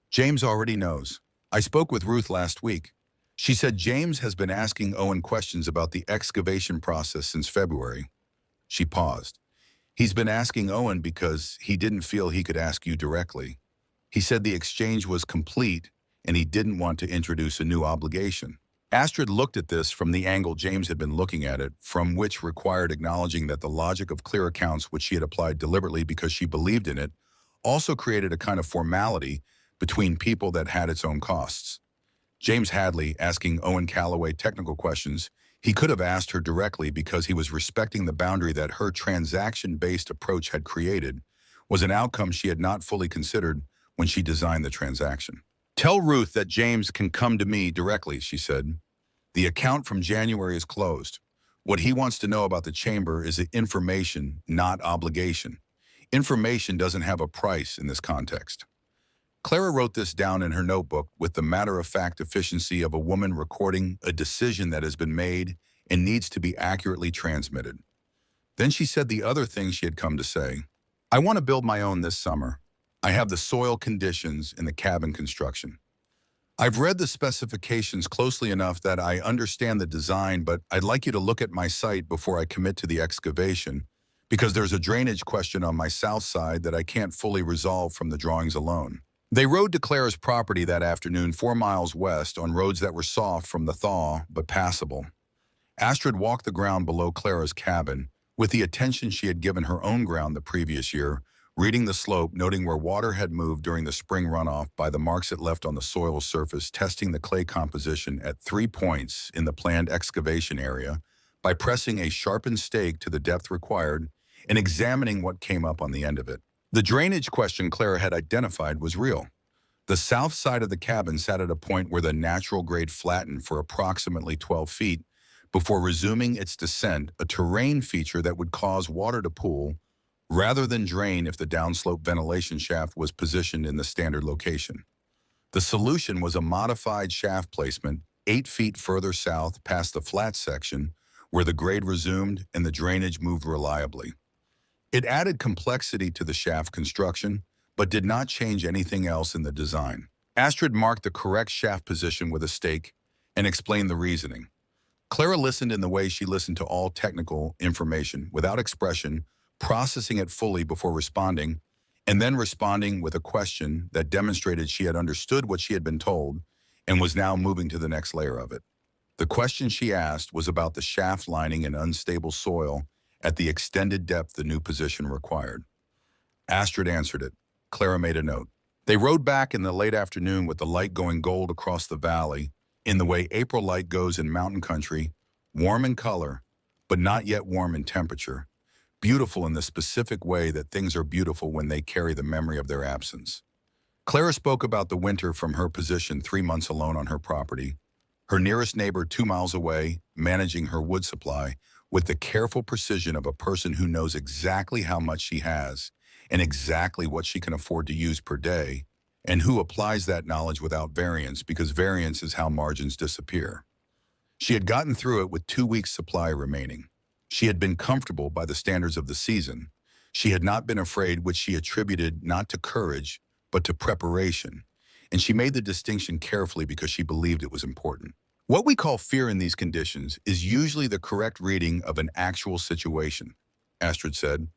James already knows. I spoke with Ruth last week. She said James has been asking Owen questions about the excavation process since February. She paused. He's been asking Owen because he didn't feel he could ask you directly. He said the exchange was complete and he didn't want to introduce a new obligation. Astrid looked at this from the angle James had been looking at it, from which required acknowledging that the logic of clear accounts, which she had applied deliberately because she believed in it, also created a kind of formality between people that had its own costs. James Hadley asking Owen Calloway technical questions he could have asked her directly because he was respecting the boundary that her transaction-based approach had created, was an outcome she had not fully considered when she designed the transaction. Tell Ruth that James can come to me directly, she said. The account from January is closed. What he wants to know about the chamber is information, not obligation. Information doesn't have a price in this context. Clara wrote this down in her notebook with the matter-of-fact efficiency of a woman recording a decision that has been made and needs to be accurately transmitted. Then she said the other thing she had come to say. I want to build my own this summer. I have the soil conditions and the cabin construction. I've read the specifications closely enough that I understand the design, but I'd like you to look at my site before I commit to the excavation, because there's a drainage question on my south side that I can't fully resolve from the drawings alone. They rode to Clara's property that afternoon 4 miles west on roads that were soft from the thaw but passable. Astrid walked the ground below Clara's cabin with the attention she had given her own ground the previous year, reading the slope, noting where water had moved during the spring runoff by the marks it left on the soil surface, testing the clay composition at 3 points in the planned excavation area by pressing a sharpened stake to the depth required and examining what came up on the end of it. The drainage question Clara had identified was real. The south side of the cabin sat at a point where the natural grade flattened for approximately 12 feet before resuming its descent, a terrain feature that would cause water to pool rather than drain if the downslope ventilation shaft was positioned in the standard location. The solution was a modified shaft placement 8 feet further south past the flat section where the grade resumed and the drainage moved reliably. It added complexity to the shaft construction, but did not change anything else in the design. Astrid marked the correct shaft position with a stake and explained the reasoning. Clara listened in the way she listened to all technical information, without expression, processing it fully before responding, and then responding with a question that demonstrated she had understood what she had been told and was now moving to the next layer of it. The question she asked was about the shaft lining in unstable soil at the extended depth the new position required. Astrid answered it. Clara made a note. They rode back in the late afternoon with the light going gold across the valley, in the way April light goes in mountain country, warm in color, but not yet warm in temperature, beautiful in the specific way that things are beautiful when they carry the memory of their absence. Clara spoke about the winter from her position 3 months alone on her property, her nearest neighbor 2 miles away, managing her wood supply with the careful precision of a person who knows exactly how much she has and exactly what she can afford to use per day, and who applies that knowledge without variance, because variance is how margins disappear. She had gotten through it with 2 weeks' supply remaining. She had been comfortable by the standards of the season. She had not been afraid, which she attributed not to courage, but to preparation, and she made the distinction carefully because she believed it was important. What we call fear in these conditions is usually the correct reading of an actual situation, Astrid said.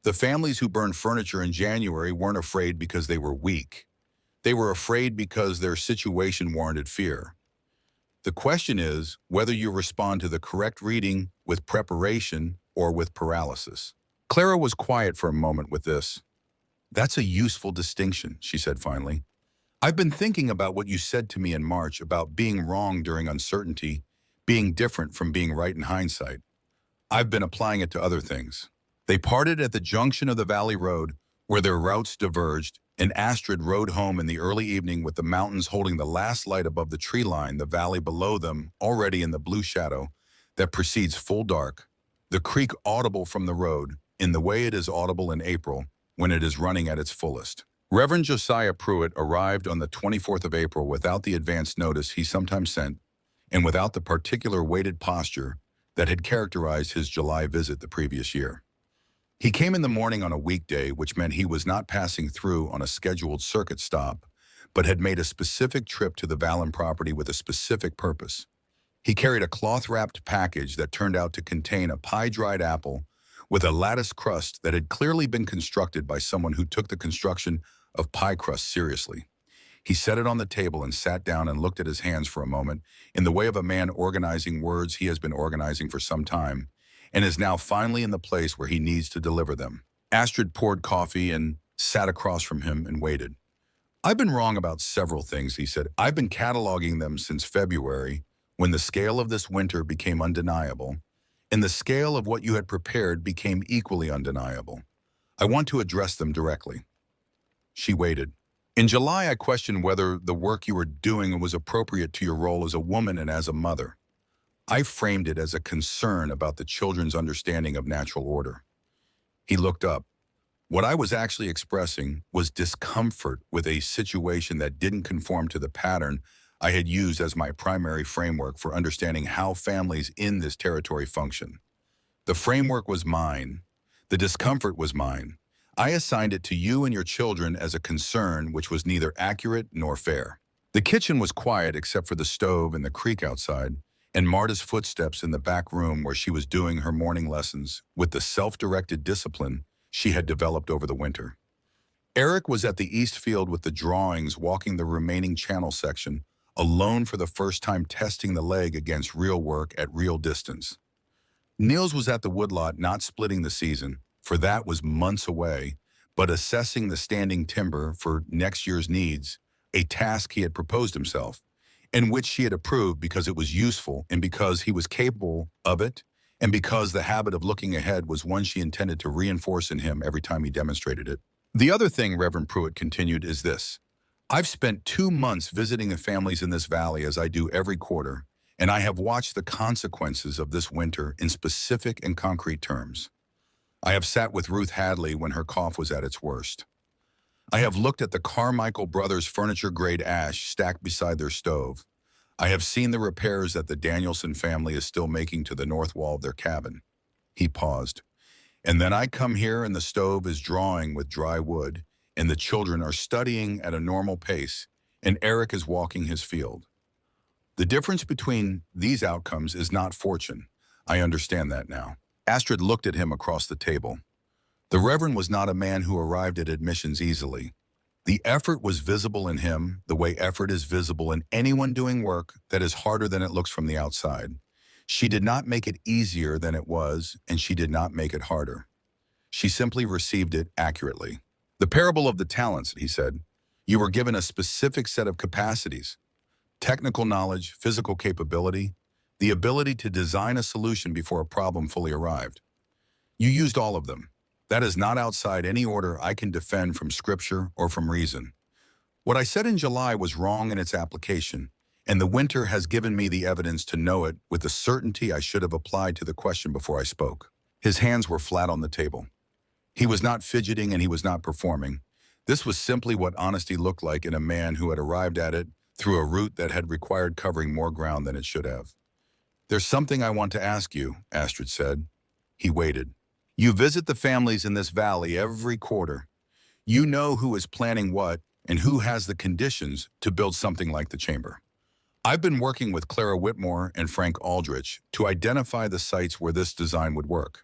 The families who burned furniture in January weren't afraid because they were weak. They were afraid because their situation warranted fear. The question is whether you respond to the correct reading with preparation or with paralysis. Clara was quiet for a moment with this. That's a useful distinction, she said finally. I've been thinking about what you said to me in March about being wrong during uncertainty, being different from being right in hindsight. I've been applying it to other things. They parted at the junction of the Valley Road, where their routes diverged, and Astrid rode home in the early evening with the mountains holding the last light above the tree line, the valley below them already in the blue shadow that precedes full dark, the creek audible from the road in the way it is audible in April when it is running at its fullest. Reverend Josiah Pruitt arrived on the 24th of April without the advance notice he sometimes sent and without the particular weighted posture that had characterized his July visit the previous year. He came in the morning on a weekday, which meant he was not passing through on a scheduled circuit stop, but had made a specific trip to the Valen property with a specific purpose. He carried a cloth-wrapped package that turned out to contain a pie-dried apple with a lattice crust that had clearly been constructed by someone who took the construction of pie crust seriously. He set it on the table and sat down and looked at his hands for a moment in the way of a man organizing words he has been organizing for some time and is now finally in the place where he needs to deliver them. Astrid poured coffee and sat across from him and waited. I've been wrong about several things, he said. I've been cataloging them since February, when the scale of this winter became undeniable, and the scale of what you had prepared became equally undeniable. I want to address them directly. She waited. In July, I questioned whether the work you were doing was appropriate to your role as a woman and as a mother. I framed it as a concern about the children's understanding of natural order. He looked up. What I was actually expressing was discomfort with a situation that didn't conform to the pattern I had used as my primary framework for understanding how families in this territory function. The framework was mine. The discomfort was mine. I assigned it to you and your children as a concern which was neither accurate nor fair. The kitchen was quiet except for the stove and the creek outside, and Marta's footsteps in the back room where she was doing her morning lessons with the self-directed discipline she had developed over the winter. Erik was at the east field with the drawings walking the remaining channel section, alone for the first time testing the leg against real work at real distance. Niels was at the woodlot not splitting the season, for that was months away, but assessing the standing timber for next year's needs, a task he had proposed himself, and which she had approved because it was useful and because he was capable of it, and because the habit of looking ahead was one she intended to reinforce in him every time he demonstrated it. The other thing, Reverend Pruitt continued, is this. I've spent 2 months visiting the families in this valley as I do every quarter, and I have watched the consequences of this winter in specific and concrete terms. I have sat with Ruth Hadley when her cough was at its worst. I have looked at the Carmichael brothers' furniture-grade ash stacked beside their stove. I have seen the repairs that the Danielson family is still making to the north wall of their cabin. He paused. And then I come here and the stove is drawing with dry wood, and the children are studying at a normal pace, and Erik is walking his field. The difference between these outcomes is not fortune. I understand that now. Astrid looked at him across the table. The Reverend was not a man who arrived at admissions easily. The effort was visible in him the way effort is visible in anyone doing work that is harder than it looks from the outside. She did not make it easier than it was, and she did not make it harder. She simply received it accurately. The parable of the talents, he said. You were given a specific set of capacities, technical knowledge, physical capability, the ability to design a solution before a problem fully arrived. You used all of them. That is not outside any order I can defend from scripture or from reason. What I said in July was wrong in its application, and the winter has given me the evidence to know it with the certainty I should have applied to the question before I spoke. His hands were flat on the table. He was not fidgeting and he was not performing. This was simply what honesty looked like in a man who had arrived at it through a route that had required covering more ground than it should have. There's something I want to ask you, Astrid said. He waited. You visit the families in this valley every quarter. You know who is planning what and who has the conditions to build something like the chamber. I've been working with Clara Whitmore and Frank Aldrich to identify the sites where this design would work.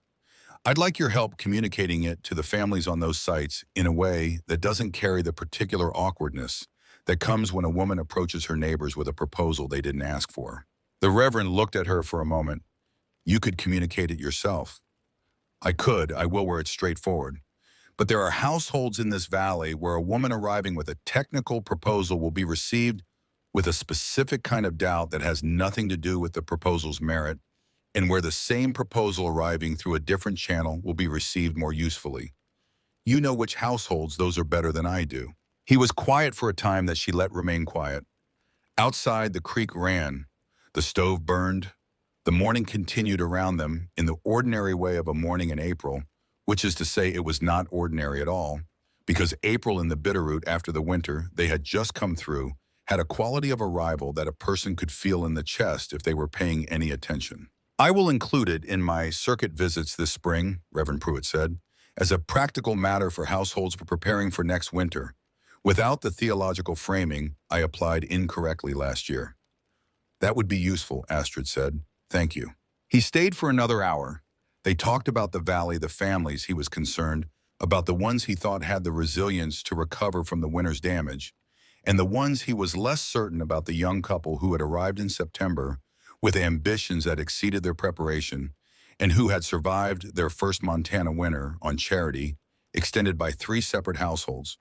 I'd like your help communicating it to the families on those sites in a way that doesn't carry the particular awkwardness that comes when a woman approaches her neighbors with a proposal they didn't ask for. The Reverend looked at her for a moment. You could communicate it yourself. I will where it's straightforward. But there are households in this valley where a woman arriving with a technical proposal will be received with a specific kind of doubt that has nothing to do with the proposal's merit, and where the same proposal arriving through a different channel will be received more usefully. You know which households those are better than I do. He was quiet for a time that she let remain quiet. Outside, the creek ran. The stove burned. The morning continued around them in the ordinary way of a morning in April, which is to say it was not ordinary at all, because April in the Bitterroot after the winter they had just come through had a quality of arrival that a person could feel in the chest if they were paying any attention. I will include it in my circuit visits this spring, Reverend Pruitt said, as a practical matter for households preparing for next winter. Without the theological framing I applied incorrectly last year. That would be useful, Astrid said. Thank you. He stayed for another hour. They talked about the valley, the families he was concerned, about the ones he thought had the resilience to recover from the winter's damage, and the ones he was less certain about, the young couple who had arrived in September with ambitions that exceeded their preparation and who had survived their first Montana winter on charity, extended by 3 separate households,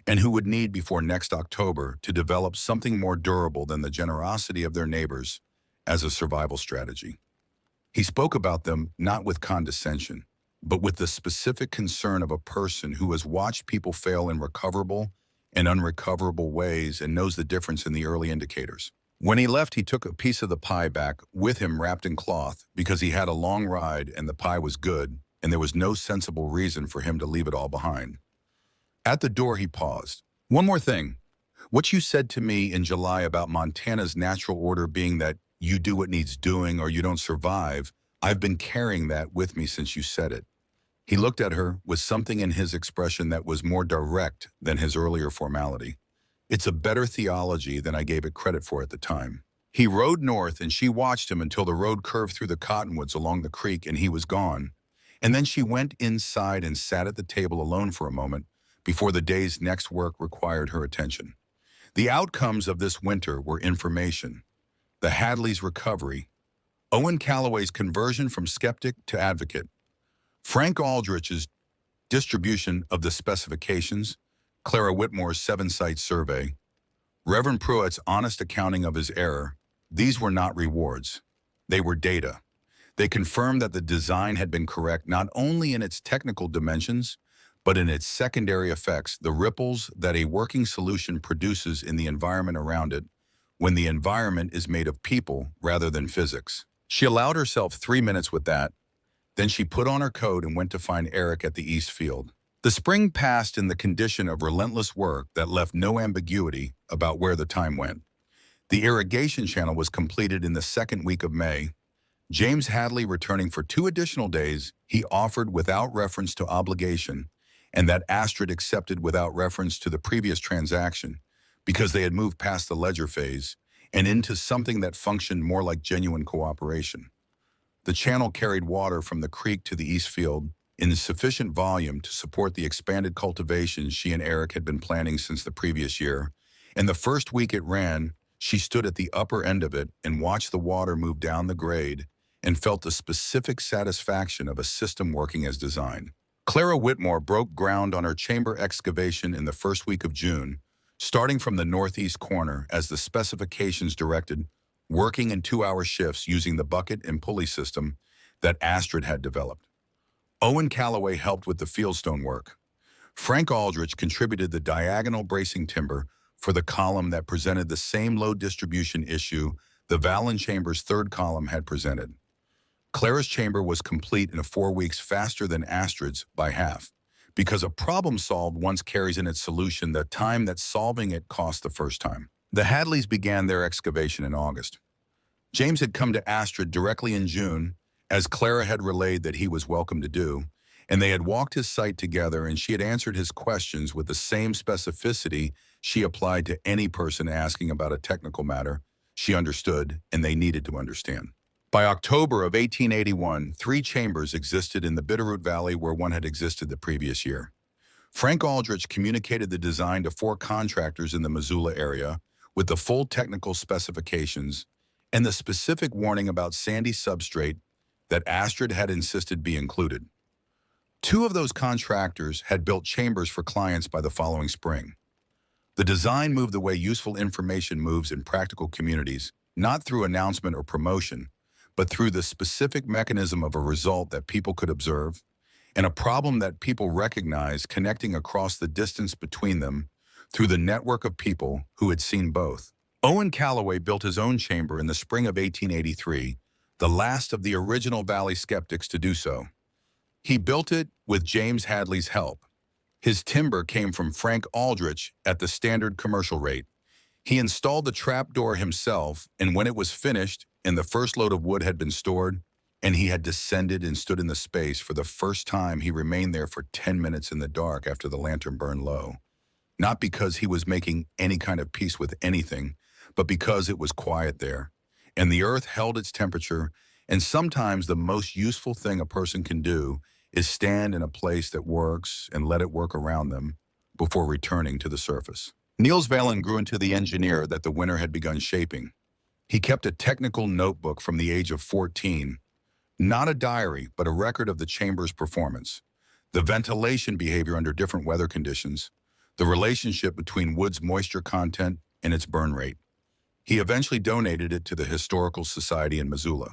and who would need before next October to develop something more durable than the generosity of their neighbors as a survival strategy. He spoke about them not with condescension, but with the specific concern of a person who has watched people fail in recoverable and unrecoverable ways and knows the difference in the early indicators. When he left, he took a piece of the pie back with him wrapped in cloth because he had a long ride and the pie was good, and there was no sensible reason for him to leave it all behind. At the door, he paused. One more thing. What you said to me in July about Montana's natural order being that you do what needs doing or you don't survive, I've been carrying that with me since you said it. He looked at her with something in his expression that was more direct than his earlier formality. It's a better theology than I gave it credit for at the time. He rode north and she watched him until the road curved through the cottonwoods along the creek and he was gone. And then she went inside and sat at the table alone for a moment before the day's next work required her attention. The outcomes of this winter were information, the Hadley's recovery, Owen Calloway's conversion from skeptic to advocate, Frank Aldrich's distribution of the specifications, Clara Whitmore's 7-site survey, Reverend Pruitt's honest accounting of his error. These were not rewards. They were data. They confirmed that the design had been correct not only in its technical dimensions, but in its secondary effects, the ripples that a working solution produces in the environment around it, when the environment is made of people rather than physics. She allowed herself 3 minutes with that. Then she put on her coat and went to find Erik at the east field. The spring passed in the condition of relentless work that left no ambiguity about where the time went. The irrigation channel was completed in the second week of May. James Hadley returning for 2 additional days, he offered without reference to obligation, and that Astrid accepted without reference to the previous transaction, because they had moved past the ledger phase and into something that functioned more like genuine cooperation. The channel carried water from the creek to the east field in sufficient volume to support the expanded cultivations she and Erik had been planning since the previous year, and the first week it ran, she stood at the upper end of it and watched the water move down the grade and felt the specific satisfaction of a system working as designed. Clara Whitmore broke ground on her chamber excavation in the first week of June, starting from the northeast corner as the specifications directed, working in 2-hour shifts using the bucket and pulley system that Astrid had developed. Owen Calloway helped with the fieldstone work. Frank Aldrich contributed the diagonal bracing timber for the column that presented the same load distribution issue the Valen chamber's third column had presented. Clara's chamber was complete in 4 weeks faster than Astrid's by half, because a problem solved once carries in its solution the time that solving it cost the first time. The Hadleys began their excavation in August. James had come to Astrid directly in June, as Clara had relayed that he was welcome to do, and they had walked his site together and she had answered his questions with the same specificity she applied to any person asking about a technical matter she understood and they needed to understand. By October of 1881, 3 chambers existed in the Bitterroot Valley where one had existed the previous year. Frank Aldrich communicated the design to 4 contractors in the Missoula area with the full technical specifications and the specific warning about sandy substrate that Astrid had insisted be included. 2 of those contractors had built chambers for clients by the following spring. The design moved the way useful information moves in practical communities, not through announcement or promotion, but through the specific mechanism of a result that people could observe, and a problem that people recognized connecting across the distance between them through the network of people who had seen both. Owen Calloway built his own chamber in the spring of 1883, the last of the original Valley skeptics to do so. He built it with James Hadley's help. His timber came from Frank Aldrich at the standard commercial rate. He installed the trapdoor himself, and when it was finished and the first load of wood had been stored, and he had descended and stood in the space for the first time, he remained there for 10 minutes in the dark after the lantern burned low. Not because he was making any kind of peace with anything, but because it was quiet there, and the earth held its temperature, and sometimes the most useful thing a person can do is stand in a place that works and let it work around them before returning to the surface. Niels Valen grew into the engineer that the winter had begun shaping. He kept a technical notebook from the age of 14, not a diary, but a record of the chamber's performance, the ventilation behavior under different weather conditions, the relationship between wood's moisture content and its burn rate. He eventually donated it to the Historical Society in Missoula.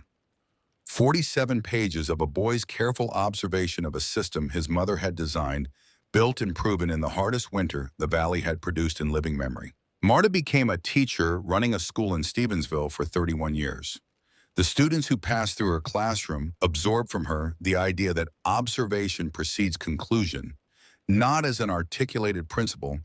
47 pages of a boy's careful observation of a system his mother had designed, built and proven in the hardest winter the Valley had produced in living memory. Marta became a teacher running a school in Stevensville for 31 years. The students who passed through her classroom absorbed from her the idea that observation precedes conclusion, not as an articulated principle,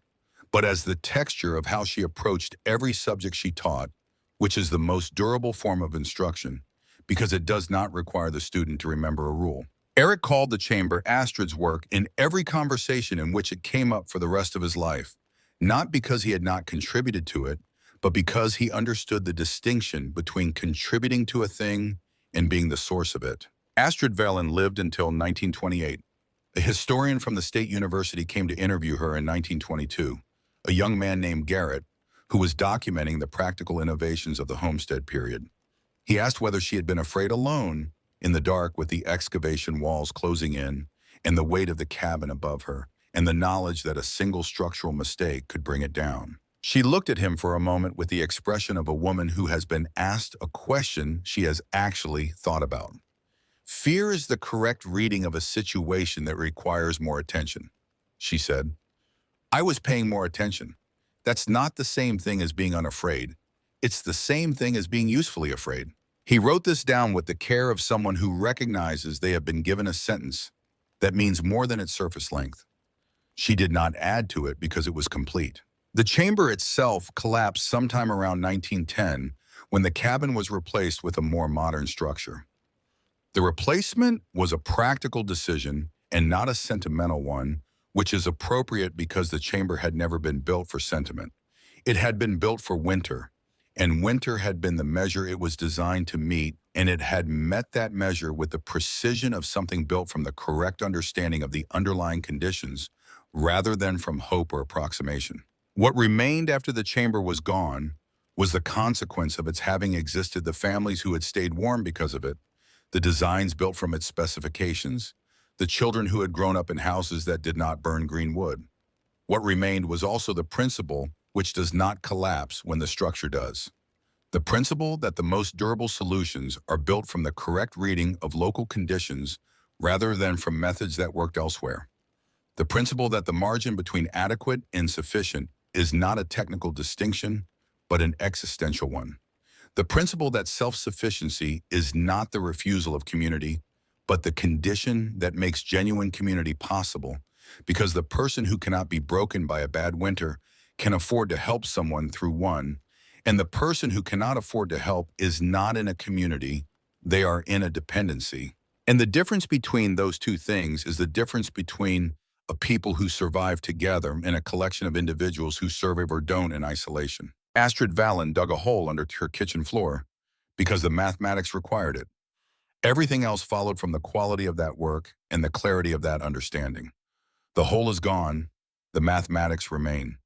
but as the texture of how she approached every subject she taught, which is the most durable form of instruction, because it does not require the student to remember a rule. Erik called the chamber Astrid's work in every conversation in which it came up for the rest of his life, not because he had not contributed to it, but because he understood the distinction between contributing to a thing and being the source of it. Astrid Valen lived until 1928. A historian from the State University came to interview her in 1922, a young man named Garrett, who was documenting the practical innovations of the homestead period. He asked whether she had been afraid alone in the dark with the excavation walls closing in and the weight of the cabin above her, and the knowledge that a single structural mistake could bring it down. She looked at him for a moment with the expression of a woman who has been asked a question she has actually thought about. Fear is the correct reading of a situation that requires more attention, she said. I was paying more attention. That's not the same thing as being unafraid. It's the same thing as being usefully afraid. He wrote this down with the care of someone who recognizes they have been given a sentence that means more than its surface length. She did not add to it because it was complete. The chamber itself collapsed sometime around 1910 when the cabin was replaced with a more modern structure. The replacement was a practical decision and not a sentimental one, which is appropriate because the chamber had never been built for sentiment. It had been built for winter, and winter had been the measure it was designed to meet, and it had met that measure with the precision of something built from the correct understanding of the underlying conditions rather than from hope or approximation. What remained after the chamber was gone was the consequence of its having existed, the families who had stayed warm because of it, the designs built from its specifications, the children who had grown up in houses that did not burn green wood. What remained was also the principle which does not collapse when the structure does. The principle that the most durable solutions are built from the correct reading of local conditions rather than from methods that worked elsewhere. The principle that the margin between adequate and sufficient is not a technical distinction, but an existential one. The principle that self-sufficiency is not the refusal of community, but the condition that makes genuine community possible, because the person who cannot be broken by a bad winter can afford to help someone through one, and the person who cannot afford to help is not in a community, they are in a dependency. And the difference between those two things is the difference between a people who survive together and a collection of individuals who survive or don't in isolation. Astrid Valen dug a hole under her kitchen floor because the mathematics required it. Everything else followed from the quality of that work and the clarity of that understanding. The hole is gone, the mathematics remain.